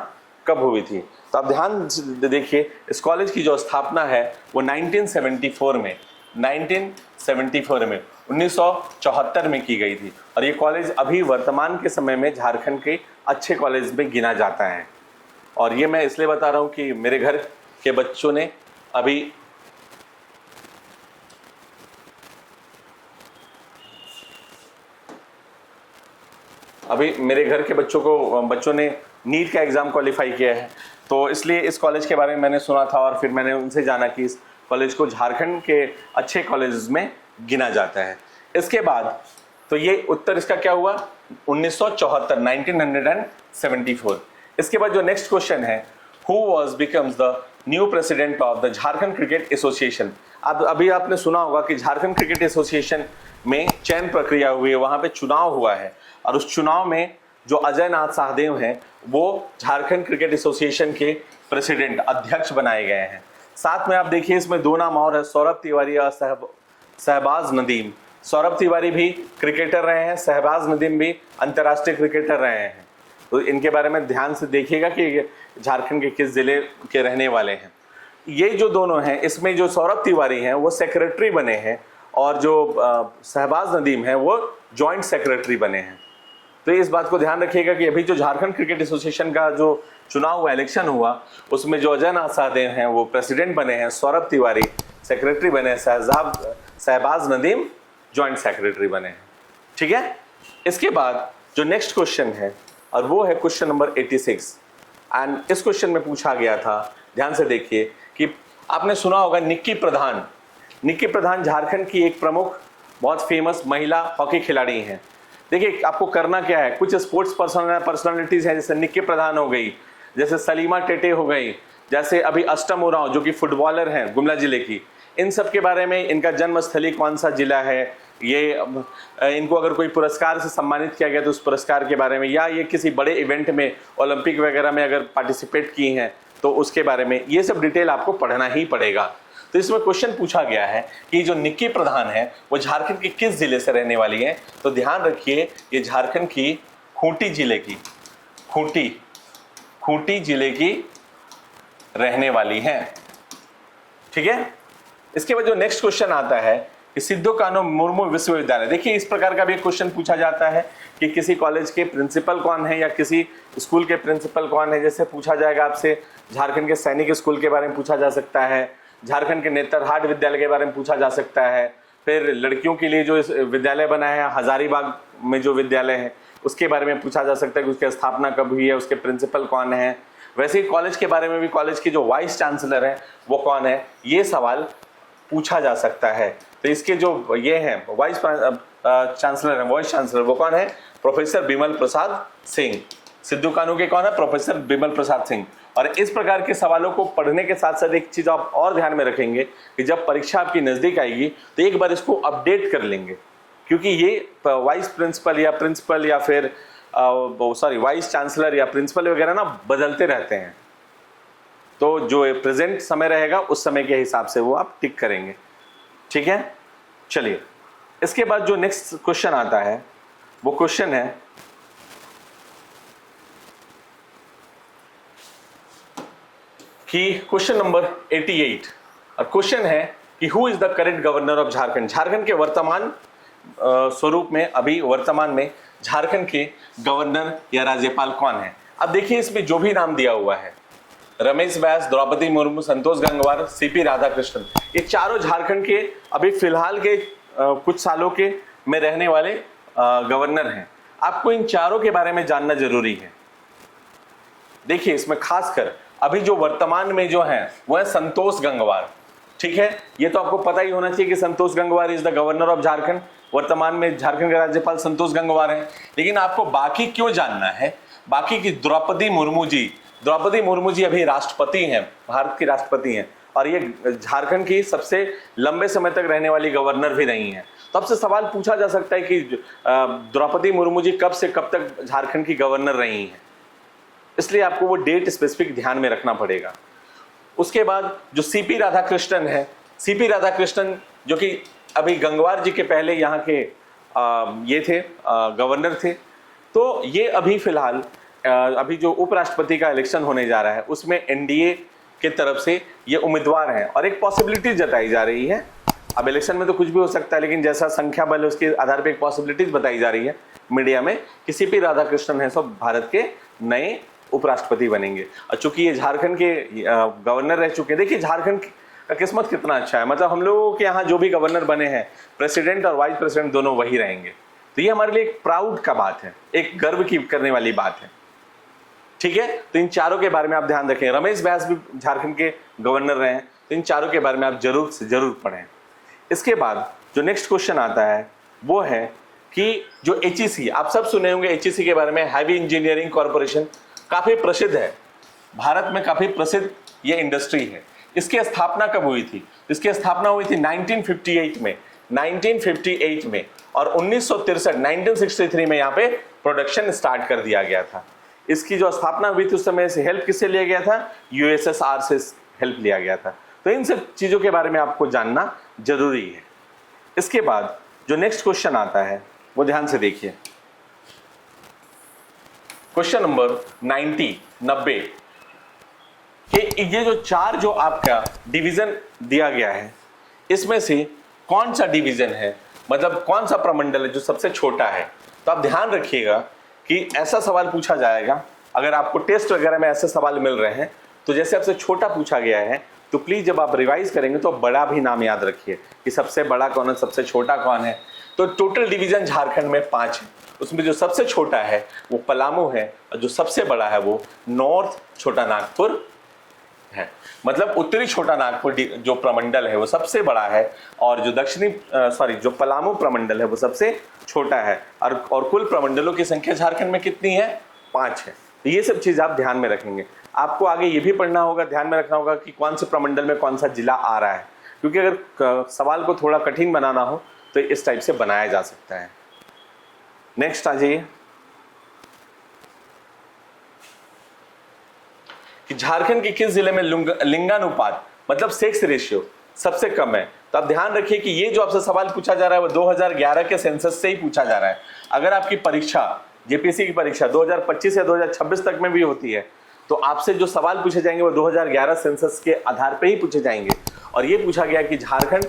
कब हुई थी? तो आप ध्यान से देखिए, इस कॉलेज की जो स्थापना है वो 1974 में 1974 में की गई थी। और ये कॉलेज अभी वर्तमान के समय में झारखंड के अच्छे कॉलेज में गिना जाता है। और ये मैं इसलिए बता रहा हूँ कि मेरे घर के बच्चों ने अभी मेरे घर के बच्चों ने नीट का एग्ज़ाम क्वालिफाई किया है, तो इसलिए इस कॉलेज के बारे में मैंने सुना था और फिर मैंने उनसे जाना कि इस कॉलेज को झारखंड के अच्छे कॉलेज में गिना जाता है। इसके बाद तो ये उत्तर इसका क्या हुआ? 1974। इसके बाद जो नेक्स्ट क्वेश्चन है, who was becomes the new president of the Jharkhand cricket association. अब अभी आपने सुना होगा कि झारखंड क्रिकेट एसोसिएशन में चयन प्रक्रिया हुई है, वहां पे चुनाव हुआ है और उस चुनाव में जो अजय नाथ शाहदेव हैं वो झारखंड क्रिकेट एसोसिएशन के प्रेसिडेंट अध्यक्ष बनाए गए हैं। साथ में आप देखिए इसमें दो नाम और है, सौरभ तिवारी और शहबाज नदीम। सौरभ तिवारी भी क्रिकेटर रहे हैं, शहबाज नदीम भी अंतर्राष्ट्रीय क्रिकेटर रहे हैं। तो इनके बारे में ध्यान से देखिएगा कि झारखंड के किस जिले के रहने वाले हैं। ये जो दोनों हैं, इसमें जो सौरभ तिवारी हैं वो सेक्रेटरी बने हैं और जो शहबाज नदीम हैं वो जॉइंट सेक्रेटरी बने हैं। तो इस बात को ध्यान रखिएगा कि अभी जो झारखंड क्रिकेट एसोसिएशन का जो चुनाव हुआ, इलेक्शन हुआ, उसमें जो अजय नाथ शाहदेव हैं वो प्रेसिडेंट बने हैं, सौरभ तिवारी सेक्रेटरी बने हैं, शहबाज नदीम जॉइंट सेक्रेटरी बने हैं। ठीक है। इसके बाद जो नेक्स्ट क्वेश्चन है और वो है क्वेश्चन नंबर 86 एंड इस क्वेश्चन में पूछा गया था, ध्यान से देखिए, कि आपने सुना होगा निक्की प्रधान झारखंड की एक प्रमुख बहुत फेमस महिला हॉकी खिलाड़ी हैं। देखिए आपको करना क्या है, कुछ स्पोर्ट्स पर्सनालिटीज हैं, जैसे निक्की प्रधान हो गई, जैसे सलीमा टेटे हो गई, जैसे अभी अष्टम उरांव जो कि फुटबॉलर हैं गुमला जिले की, इन सब के बारे में, इनका जन्मस्थली कौन सा जिला है, ये इनको अगर कोई पुरस्कार से सम्मानित किया गया तो उस पुरस्कार के बारे में, या ये किसी बड़े इवेंट में ओलंपिक वगैरह में अगर पार्टिसिपेट की हैं तो उसके बारे में, ये सब डिटेल आपको पढ़ना ही पड़ेगा। तो इसमें क्वेश्चन पूछा गया है कि जो निक्की प्रधान है वो झारखंड के किस जिले से रहने वाली है? तो ध्यान रखिए, ये झारखंड की खूंटी जिले की रहने वाली है। ठीक है। इसके बाद जो नेक्स्ट क्वेश्चन आता है कि सिद्धू कान्हू मुर्मू विश्वविद्यालय। देखिए इस प्रकार का भी क्वेश्चन पूछा जाता है कि किसी कॉलेज के प्रिंसिपल कौन है या किसी स्कूल के प्रिंसिपल कौन है। जैसे पूछा जाएगा आपसे झारखंड के सैनिक स्कूल के बारे में पूछा जा सकता है, झारखंड के नेतरहाट विद्यालय के बारे में पूछा जा सकता है, फिर लड़कियों के लिए जो विद्यालय बना है हजारीबाग में जो विद्यालय है उसके बारे में पूछा जा सकता है कि उसकी स्थापना कब हुई है, उसके प्रिंसिपल कौन है। वैसे ही कॉलेज के बारे में भी, कॉलेज की जो वाइस चांसलर है वो कौन है, ये सवाल पूछा जा सकता है। तो इसके जो ये हैं वाइस चांसलर है, वाइस चांसलर वो कौन है? प्रोफेसर बिमल प्रसाद सिंह। सिद्धू कान्हू के कौन है? प्रोफेसर बिमल प्रसाद सिंह। और इस प्रकार के सवालों को पढ़ने के साथ साथ एक चीज आप और ध्यान में रखेंगे कि जब परीक्षा आपकी नजदीक आएगी तो एक बार इसको अपडेट कर लेंगे, क्योंकि ये वाइस प्रिंसिपल या फिर वाइस चांसलर या प्रिंसिपल वगैरह ना बदलते रहते हैं। तो जो प्रेजेंट समय रहेगा उस समय के हिसाब से वो आप टिक करेंगे। ठीक है। चलिए इसके बाद जो नेक्स्ट क्वेश्चन आता है वो क्वेश्चन है कि क्वेश्चन नंबर 88 और क्वेश्चन है कि who is the current governor of Jharkhand. Jharkhand के वर्तमान स्वरूप में, अभी वर्तमान में झारखंड के गवर्नर या राज्यपाल कौन है? अब देखिए इसमें जो भी नाम दिया हुआ है, रमेश बैस, द्रौपदी मुर्मू, संतोष गंगवार, सीपी राधाकृष्णन, ये चारों झारखंड के अभी फिलहाल के कुछ सालों के में रहने वाले गवर्नर हैं। आपको इन चारों के बारे में जानना जरूरी है। देखिए इसमें खासकर अभी जो वर्तमान में जो है वो है संतोष गंगवार। ठीक है, ये तो आपको पता ही होना चाहिए कि Santosh Gangwar is the governor of Jharkhand. वर्तमान में झारखंड के राज्यपाल संतोष गंगवार हैं। लेकिन आपको बाकी क्यों जानना है? बाकी की द्रौपदी मुर्मू जी अभी राष्ट्रपति हैं, भारत की राष्ट्रपति हैं और ये झारखंड की सबसे लंबे समय तक रहने वाली गवर्नर भी रही हैं। तो अब से सवाल पूछा जा सकता है कि द्रौपदी मुर्मू जी कब से कब तक झारखंड की गवर्नर रही हैं, इसलिए आपको वो डेट स्पेसिफिक ध्यान में रखना पड़ेगा। उसके बाद जो सीपी राधाकृष्णन है, सीपी राधाकृष्णन जो कि अभी गंगवार जी के पहले यहाँ के ये थे गवर्नर थे। तो ये अभी फिलहाल अभी जो उपराष्ट्रपति का इलेक्शन होने जा रहा है उसमें एनडीए के तरफ से ये उम्मीदवार हैं और एक पॉसिबिलिटी जताई जा रही है। अब इलेक्शन में तो कुछ भी हो सकता है, लेकिन जैसा संख्या बल है उसके आधार पर एक पॉसिबिलिटीज बताई जा रही है मीडिया में कि सीपी राधाकृष्णन है सब भारत के नए उपराष्ट्रपति बनेंगे। और चूंकि ये झारखंड के गवर्नर रह चुके हैं, देखिए झारखंड का किस्मत कितना अच्छा है, मतलब हम लोगों के यहाँ जो भी गवर्नर बने हैं प्रेसिडेंट और वाइस प्रेसिडेंट दोनों वही रहेंगे। तो ये हमारे लिए एक प्राउड का बात है, एक गर्व की करने वाली बात है। ठीक है, तो इन चारों के बारे में आप ध्यान रखें। रमेश बैस भी झारखंड के गवर्नर रहे हैं, तो इन चारों के बारे में आप जरूर से जरूर पढ़ें। इसके बाद जो नेक्स्ट क्वेश्चन आता है वो है कि जो HEC, आप सब सुने होंगे HEC के बारे में, हैवी इंजीनियरिंग कॉर्पोरेशन, काफी प्रसिद्ध है, भारत में काफी प्रसिद्ध ये इंडस्ट्री है। इसकी स्थापना कब हुई थी? इसकी स्थापना हुई थी 1958 में, 1958 में, और 1963 में यहाँ पे प्रोडक्शन स्टार्ट कर दिया गया था। इसकी जो स्थापना हुई थी उस समय से हेल्प किससे लिया गया था? USSR से हेल्प लिया गया था। तो इन सब चीजों के बारे में आपको जानना जरूरी है। इसके बाद जो नेक्स्ट क्वेश्चन आता है वो ध्यान से देखिए, क्वेश्चन नंबर 90 कि ये जो चार जो आपका डिवीजन दिया गया है इसमें से कौन सा डिवीजन है, मतलब कौन सा प्रमंडल है जो सबसे छोटा है। तो आप ध्यान रखिएगा कि ऐसा सवाल पूछा जाएगा, अगर आपको टेस्ट वगैरह में ऐसे सवाल मिल रहे हैं तो जैसे आपसे छोटा पूछा गया है तो प्लीज जब आप रिवाइज करेंगे तो बड़ा भी नाम याद रखिए कि सबसे बड़ा कौन है, सबसे छोटा कौन है। तो टोटल डिवीजन झारखंड में 5 है, उसमें जो सबसे छोटा है वो पलामू है और जो सबसे बड़ा है वो नॉर्थ छोटा नागपुर है। मतलब उत्तरी छोटा नागपुर जो प्रमंडल है वो सबसे बड़ा है और जो जो पलामू प्रमंडल है वो सबसे छोटा है। और कुल प्रमंडलों की संख्या झारखंड में कितनी है? 5 है। तो ये सब चीज आप ध्यान में रखेंगे। आपको आगे ये भी पढ़ना होगा, ध्यान में रखना होगा कि कौन से प्रमंडल में कौन सा जिला आ रहा है, क्योंकि अगर सवाल को थोड़ा कठिन बनाना हो तो इस टाइप से बनाया जा सकता है। नेक्स्ट आ जाइए कि झारखंड के किस जिले में लिंगानुपात मतलब सेक्स रेशियो सबसे कम है। तो आप ध्यान रखिए कि ये जो आपसे सवाल पूछा जा रहा है वो 2011 के सेंसस से ही पूछा जा रहा है। अगर आपकी परीक्षा जेपीसी की परीक्षा 2025 या 2026 तक में भी होती है तो आपसे जो सवाल पूछे जाएंगे वो 2011 सेंसस के आधार पर ही पूछे जाएंगे। और ये पूछा गया कि झारखंड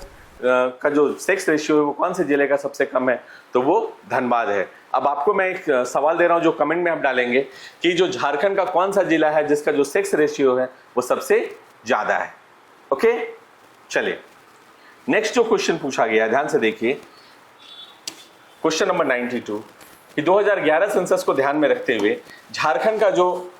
का जो सेक्स रेशियो है वो कौन से जिले का सबसे कम है, तो वो धनबाद है। अब आपको मैं एक सवाल दे रहा हूं जो कमेंट में आप डालेंगे कि जो झारखंड का कौन सा जिला है जिसका जो सेक्स रेशियो है वो सबसे ज्यादा है। ओके, चलिए नेक्स्ट जो क्वेश्चन पूछा गया ध्यान से देखिए, क्वेश्चन नंबर 92 कि 2011 सेंसस को ध्यान में रखते हुए झारखंड का जो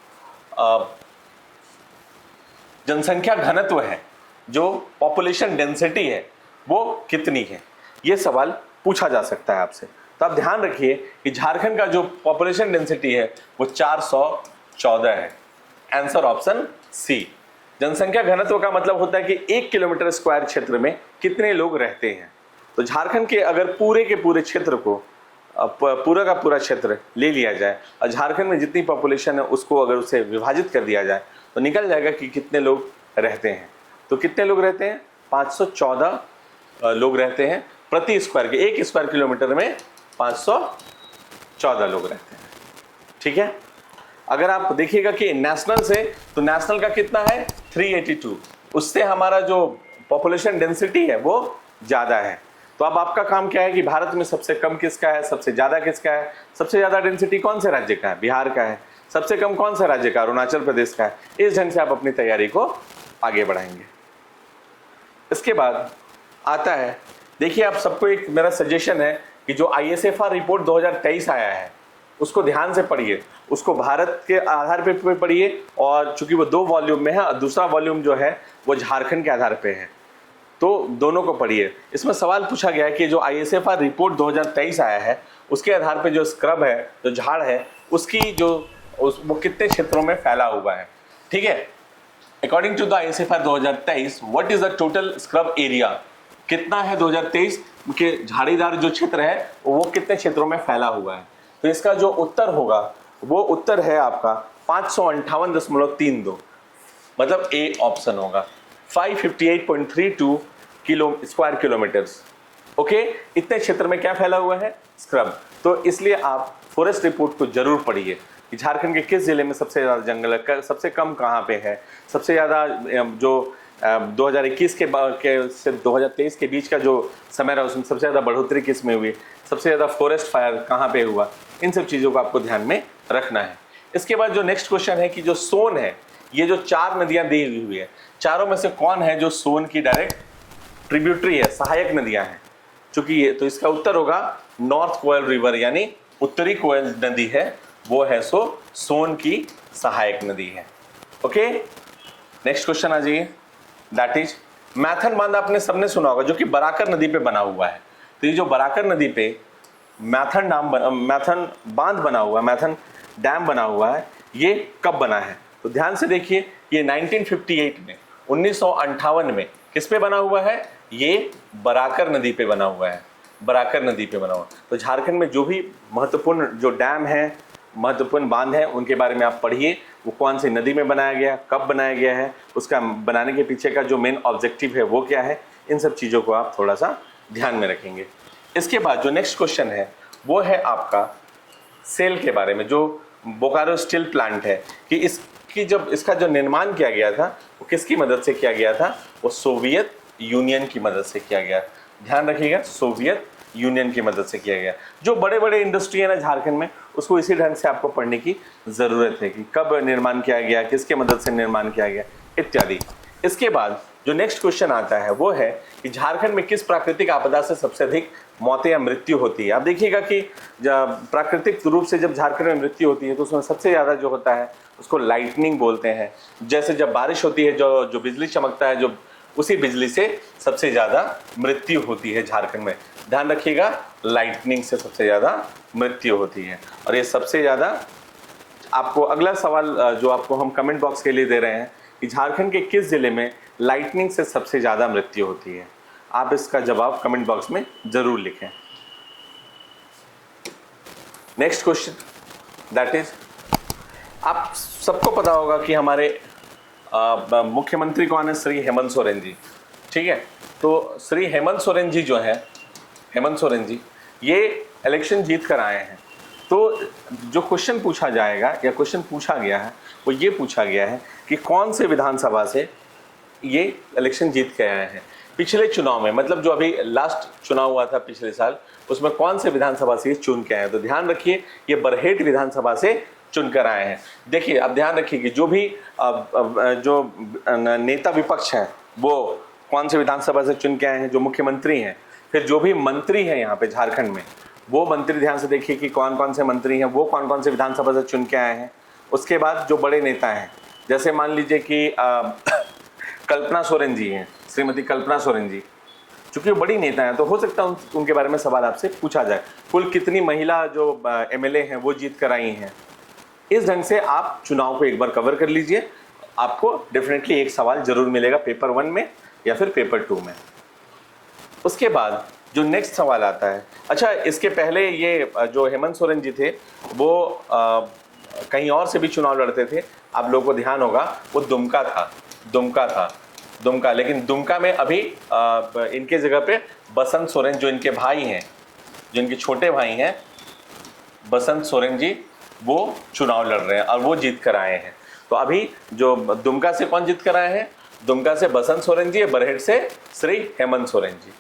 जनसंख्या घनत्व है, जो पॉपुलेशन डेंसिटी है वो कितनी है, ये सवाल पूछा जा सकता है आपसे। तो आप ध्यान रखिए कि झारखंड का जो पॉपुलेशन डेंसिटी है वो 414 है। Answer option C. जनसंख्या घनत्व का मतलब होता है कि 1 किलोमीटर स्क्वायर क्षेत्र में कितने लोग रहते हैं। तो झारखंड के अगर पूरे के पूरे क्षेत्र को पूरा का पूरा क्षेत्र ले लिया जाए और झारखंड में जितनी पॉपुलेशन है उसको अगर उसे विभाजित कर दिया जाए तो निकल जाएगा कि कितने लोग रहते हैं। तो कितने लोग रहते हैं? 514 लोग रहते हैं प्रति स्क्वायर के, 1 स्क्वायर किलोमीटर में 514 लोग रहते हैं। ठीक है, अगर आप देखिएगा कि नेशनल से, तो नेशनल का कितना है? 382, उससे हमारा जो पॉपुलेशन डेंसिटी है वो ज्यादा है। तो अब आपका काम क्या है कि भारत में सबसे कम किसका है, सबसे ज्यादा किसका है। सबसे ज्यादा डेंसिटी कौन से राज्य का है? बिहार का है। सबसे कम कौन सा राज्य का? अरुणाचल प्रदेश का है। इस ढंग से आप अपनी तैयारी को आगे बढ़ाएंगे। इसके बाद आता है, देखिए आप सबको एक मेरा सजेशन है कि जो ISFR रिपोर्ट 2023 आया है उसको ध्यान से पढ़िए, उसको भारत के आधार पे पढ़िए, और चूंकि वो 2 वॉल्यूम में है और दूसरा वॉल्यूम जो है वो झारखंड के आधार पे है, तो दोनों को पढ़िए। इसमें सवाल पूछा गया है कि जो ISFR रिपोर्ट 2023 आया है उसके आधार पे जो स्क्रब है, जो झाड़ है, उसकी वो कितने क्षेत्रों में फैला हुआ है। ठीक है, according to the ISFR 2023 what is the total scrub area, कितना है 2023 के झाड़ीदार जो क्षेत्र है वो कितने क्षेत्रों में फैला हुआ है। तो इसका जो उत्तर होगा वो उत्तर है आपका 558.32। मतलब ए ऑप्शन होगा। 558.32 स्क्वायर किलोमीटर्स। ओके, इतने क्षेत्र में क्या फैला हुआ है? स्क्रब। तो इसलिए आप फॉरेस्ट रिपोर्ट को जरूर पढ़िए कि झारखंड के किस जिले में सबसे ज़्यादा जंगल है, सबसे कम कहाँ पे है, सबसे ज़्यादा जो 2021 के से 2023 के बीच का जो समय रहा उसमें सबसे ज़्यादा बढ़ोतरी किस में हुई, सबसे ज़्यादा फॉरेस्ट फायर कहाँ पे हुआ, इन सब चीज़ों को आपको ध्यान में रखना है। इसके बाद जो नेक्स्ट क्वेश्चन है कि जो सोन है, ये जो 4 नदियाँ दी हुई है, चारों में से कौन है जो सोन की डायरेक्ट ट्रिब्यूटरी है, सहायक नदियाँ हैं? चूंकि ये, तो इसका उत्तर होगा नॉर्थ कोयल रिवर, यानी उत्तरी कोयल नदी है, वो है सोन की सहायक नदी है। ओके, नेक्स्ट क्वेश्चन आ जाइए, दैट इज मैथन बांध। आपने सबने सुना होगा, जो कि बराकर नदी पे बना हुआ है। तो ये जो बराकर नदी पे मैथन बांध बना हुआ है, मैथन डैम बना हुआ है, ये कब बना है? तो ध्यान से देखिए, ये 1958 में, 1958 में किस पे बना हुआ है? ये बराकर नदी पे बना हुआ है, बराकर नदी पे बना हुआ। तो झारखंड में जो भी महत्वपूर्ण जो डैम है, महत्वपूर्ण बांध है, उनके बारे में आप पढ़िए, वो कौन सी नदी में बनाया गया, कब बनाया गया है, उसका बनाने के पीछे का जो मेन ऑब्जेक्टिव है वो क्या है, इन सब चीज़ों को आप थोड़ा सा ध्यान में रखेंगे। इसके बाद जो नेक्स्ट क्वेश्चन है वो है आपका सेल के बारे में, जो बोकारो स्टील प्लांट है, कि इसका जो निर्माण किया गया था वो किसकी मदद से किया गया था? वो सोवियत यूनियन की मदद से किया गया। ध्यान रखिएगा, सोवियत यूनियन की मदद से किया गया। जो बड़े बड़े इंडस्ट्री है ना झारखंड में, उसको इसी ढंग से आपको पढ़ने की ज़रूरत है कि कब निर्माण किया गया, किसके मदद से निर्माण किया गया, इत्यादि। इसके बाद जो नेक्स्ट क्वेश्चन आता है वो है कि झारखंड में किस प्राकृतिक आपदा से सबसे अधिक मौतें या मृत्यु होती है? आप देखिएगा कि प्राकृतिक रूप से जब झारखंड में मृत्यु होती है तो उसमें सबसे ज़्यादा जो होता है उसको लाइटनिंग बोलते हैं। जैसे जब बारिश होती है, जो बिजली चमकता है, जो उसी बिजली से सबसे ज़्यादा मृत्यु होती है झारखंड में। ध्यान रखिएगा, लाइटनिंग से सबसे ज़्यादा मृत्यु होती है। और ये सबसे ज़्यादा आपको अगला सवाल जो आपको हम कमेंट बॉक्स के लिए दे रहे हैं कि झारखंड के किस ज़िले में लाइटनिंग से सबसे ज़्यादा मृत्यु होती है? आप इसका जवाब कमेंट बॉक्स में ज़रूर लिखें। नेक्स्ट क्वेश्चन, दैट इज, आप सबको पता होगा कि हमारे मुख्यमंत्री कौन है? श्री हेमंत सोरेन जी। ठीक है, तो श्री हेमंत सोरेन जी जो है, हेमंत सोरेन जी ये इलेक्शन जीत कर आए हैं। तो जो क्वेश्चन पूछा जाएगा या क्वेश्चन पूछा गया है वो ये पूछा गया है कि कौन से विधानसभा से ये इलेक्शन जीत के आए हैं पिछले चुनाव में, मतलब जो अभी लास्ट चुनाव हुआ था पिछले साल, उसमें कौन से विधानसभा से ये चुन के आए हैं? तो ध्यान रखिए, ये बरहेट विधानसभा से चुनकर आए हैं। देखिए, अब ध्यान रखिए कि जो भी जो नेता विपक्ष हैं वो कौन से विधानसभा से चुन के आए हैं? जो मुख्यमंत्री हैं। फिर जो भी मंत्री हैं यहाँ पे झारखंड में, वो मंत्री ध्यान से देखिए कि कौन कौन से मंत्री हैं, वो कौन कौन से विधानसभा से चुन के आए हैं। उसके बाद जो बड़े नेता हैं, जैसे मान लीजिए कि कल्पना सोरेन जी हैं, श्रीमती कल्पना सोरेन जी, चूंकि वो बड़ी नेता हैं तो हो सकता है उनके बारे में सवाल आपसे पूछा जाए। कुल कितनी महिला जो एमएलए हैं वो जीत कर आई हैं। इस ढंग से आप चुनाव को एक बार कवर कर लीजिए, आपको डेफिनेटली एक सवाल जरूर मिलेगा पेपर 1 में या फिर पेपर 2 में। उसके बाद जो नेक्स्ट सवाल आता है, अच्छा इसके पहले ये जो हेमंत सोरेन जी थे वो कहीं और से भी चुनाव लड़ते थे। आप लोगों को ध्यान होगा वो दुमका था, लेकिन दुमका में अभी इनके जगह पे बसंत सोरेन, जो इनके भाई हैं, जो इनके छोटे भाई हैं बसंत सोरेन जी, वो चुनाव लड़ रहे हैं और वो जीत कर आए हैं। तो अभी जो दुमका से कौन जीत कर आए हैं? दुमका से बसंत सोरेन जी, बरहेट से श्री हेमंत सोरेन जी।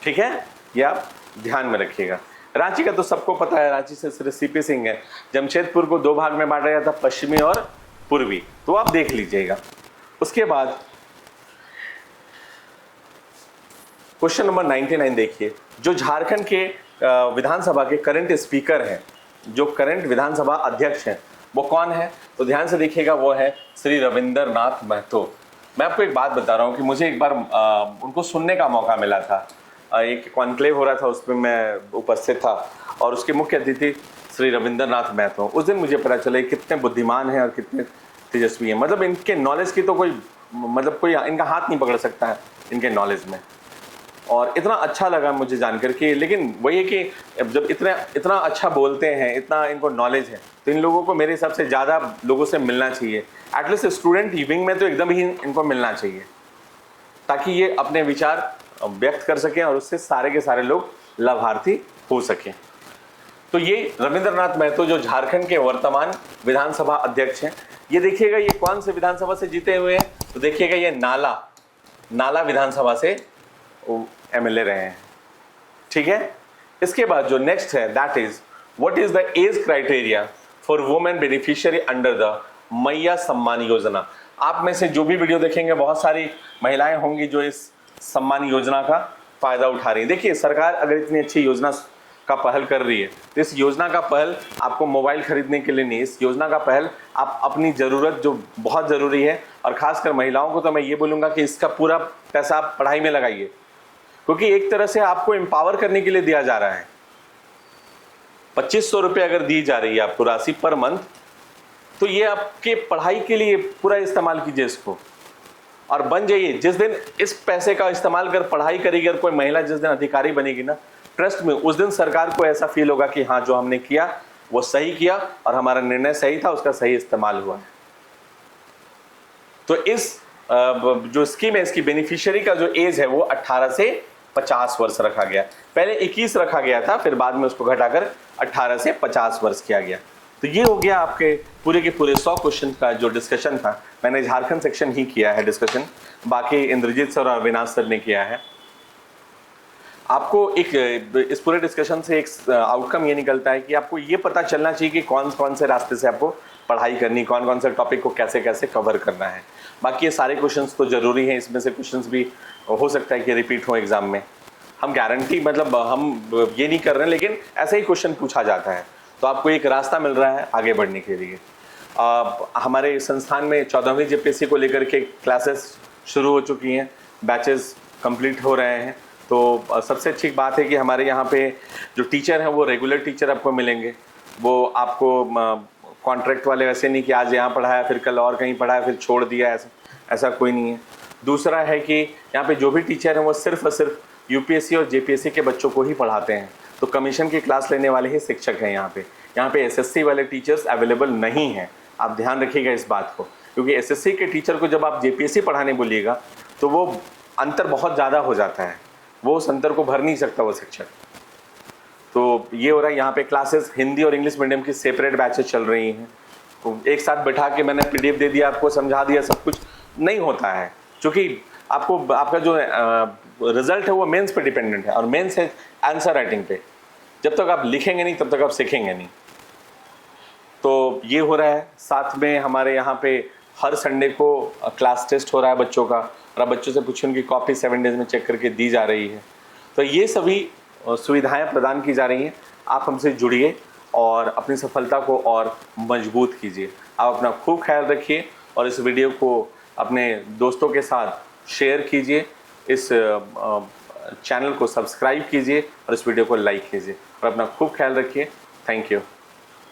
ठीक है, ये आप ध्यान में रखिएगा। रांची का तो सबको पता है, रांची से श्री सीपी सिंह है। जमशेदपुर को 2 भाग में बांटा गया था, पश्चिमी और पूर्वी, तो आप देख लीजिएगा। उसके बाद क्वेश्चन नंबर 99 देखिए, जो झारखंड के विधानसभा के करंट स्पीकर हैं, जो करंट विधानसभा अध्यक्ष हैं, वो कौन है? तो ध्यान से देखिएगा, वो है श्री रविंद्र नाथ महतो। मैं आपको एक बात बता रहा हूँ कि मुझे एक बार उनको सुनने का मौका मिला था, एक कॉन्क्लेव हो रहा था, उसमें मैं उपस्थित था और उसके मुख्य अतिथि श्री रविंद्र नाथ महतो। उस दिन मुझे पता चला कितने बुद्धिमान हैं और कितने तेजस्वी हैं। मतलब इनके नॉलेज की तो कोई इनका हाथ नहीं पकड़ सकता है इनके नॉलेज में। और इतना अच्छा लगा मुझे जानकर के। लेकिन वही है कि जब इतना अच्छा बोलते हैं, इतना इनको नॉलेज है, तो इन लोगों को मेरे हिसाब से ज़्यादा लोगों से मिलना चाहिए। एटलीस्ट स्टूडेंट विंग में तो एकदम ही इनको मिलना चाहिए, ताकि ये अपने विचार व्यक्त कर सकें और उससे सारे के सारे लोग लाभार्थी हो सकें। तो ये रविंद्रनाथ महतो जो झारखंड के वर्तमान विधानसभा अध्यक्ष हैं, ये देखिएगा ये कौन से विधानसभा से जीते हुए हैं, तो देखिएगा ये नाला विधानसभा से एमएलए रहे हैं। ठीक है, इसके बाद जो नेक्स्ट है that is what is the age criteria for women beneficiary under the मैया सम्मान योजना। आप में से जो भी वीडियो देखेंगे बहुत सारी महिलाएं होंगी जो इस सम्मान योजना का फायदा उठा रही है। देखिए, सरकार अगर इतनी अच्छी योजना का पहल कर रही है तो इस योजना का पहल आपको मोबाइल खरीदने के लिए नहीं, इस योजना का पहल आप अपनी ज़रूरत जो बहुत ज़रूरी है, और ख़ासकर महिलाओं को तो मैं ये बोलूँगा कि इसका पूरा पैसा आप पढ़ाई में लगाइए, क्योंकि एक तरह से आपको एम्पावर करने के लिए दिया जा रहा है। 2500 रुपये अगर दी जा रही है आपको राशि पर मंथ, तो ये आपके पढ़ाई के लिए पूरा इस्तेमाल कीजिए इसको और बन जाइए। जिस दिन इस पैसे का इस्तेमाल कर पढ़ाई करेगी और कोई महिला जिस दिन अधिकारी बनेगी ना, ट्रस्ट में उस दिन सरकार को ऐसा फील होगा कि हाँ, जो हमने किया वो सही किया और हमारा निर्णय सही था, उसका सही इस्तेमाल हुआ है। तो इस जो स्कीम है, इसकी बेनिफिशियरी का जो एज है वो 18 से 50 वर्ष रखा गया। पहले 21 रखा गया था, फिर बाद में उसको घटाकर 18 से 50 वर्ष किया गया। तो ये हो गया आपके पूरे के पूरे 100 क्वेश्चन का जो डिस्कशन था। मैंने झारखंड सेक्शन ही किया है डिस्कशन, बाकी इंद्रजीत सर और अविनाश सर ने किया है। आपको इस पूरे डिस्कशन से एक आउटकम ये निकलता है कि आपको ये पता चलना चाहिए कि कौन कौन से रास्ते से आपको पढ़ाई करनी, कौन कौन से टॉपिक को कैसे कैसे कवर करना है। बाकी ये सारे क्वेश्चंस तो ज़रूरी हैं, इसमें से क्वेश्चंस भी हो सकता है कि रिपीट हो एग्जाम में। हम गारंटी मतलब हम ये नहीं कर रहे हैं, लेकिन ऐसा ही क्वेश्चन पूछा जाता है, तो आपको एक रास्ता मिल रहा है आगे बढ़ने के लिए। हमारे संस्थान में 14वीं जेपीएससी को लेकर के क्लासेस शुरू हो चुकी हैं, बैचेस कंप्लीट हो रहे हैं। तो सबसे अच्छी बात है कि हमारे यहाँ पे जो टीचर हैं वो रेगुलर टीचर आपको मिलेंगे। वो आपको कॉन्ट्रैक्ट वाले वैसे नहीं कि आज यहाँ पढ़ाया फिर कल और कहीं पढ़ाया फिर छोड़ दिया, ऐसा कोई नहीं है। दूसरा है कि यहाँ पे जो भी टीचर हैं वो सिर्फ और सिर्फ यूपीएससी और जेपीएससी के बच्चों को ही पढ़ाते हैं, तो कमीशन की क्लास लेने वाले ही शिक्षक हैं यहाँ पे एसएससी वाले टीचर्स अवेलेबल नहीं हैं। आप ध्यान रखिएगा इस बात को, क्योंकि एसएससी के टीचर को जब आप जेपीएससी पढ़ाने बोलिएगा तो वो अंतर बहुत ज़्यादा हो जाता है, वो उस अंतर को भर नहीं सकता वो शिक्षक। तो ये हो रहा है। यहाँ पे क्लासेस हिंदी और इंग्लिश मीडियम की सेपरेट बैचेस चल रही हैं। तो एक साथ बैठा के मैंने पीडीएफ दे दिया, आपको समझा दिया, सब कुछ नहीं होता है, क्योंकि आपका जो रिजल्ट है वो मेंस पे डिपेंडेंट है, और मेंस है आंसर राइटिंग पे। जब तक आप लिखेंगे नहीं तब तक आप सीखेंगे नहीं। तो ये हो रहा है। साथ में हमारे यहाँ पे हर संडे को क्लास टेस्ट हो रहा है बच्चों का, और आप बच्चों से पूछें उनकी कॉपी 7 डेज में चेक करके दी जा रही है। तो ये सभी सुविधाएं प्रदान की जा रही हैं। आप हमसे जुड़िए और अपनी सफलता को और मजबूत कीजिए। आप अपना खूब ख्याल रखिए और इस वीडियो को अपने दोस्तों के साथ शेयर कीजिए, इस चैनल को सब्सक्राइब कीजिए और इस वीडियो को लाइक कीजिए, और अपना खूब ख्याल रखिए। Thank you.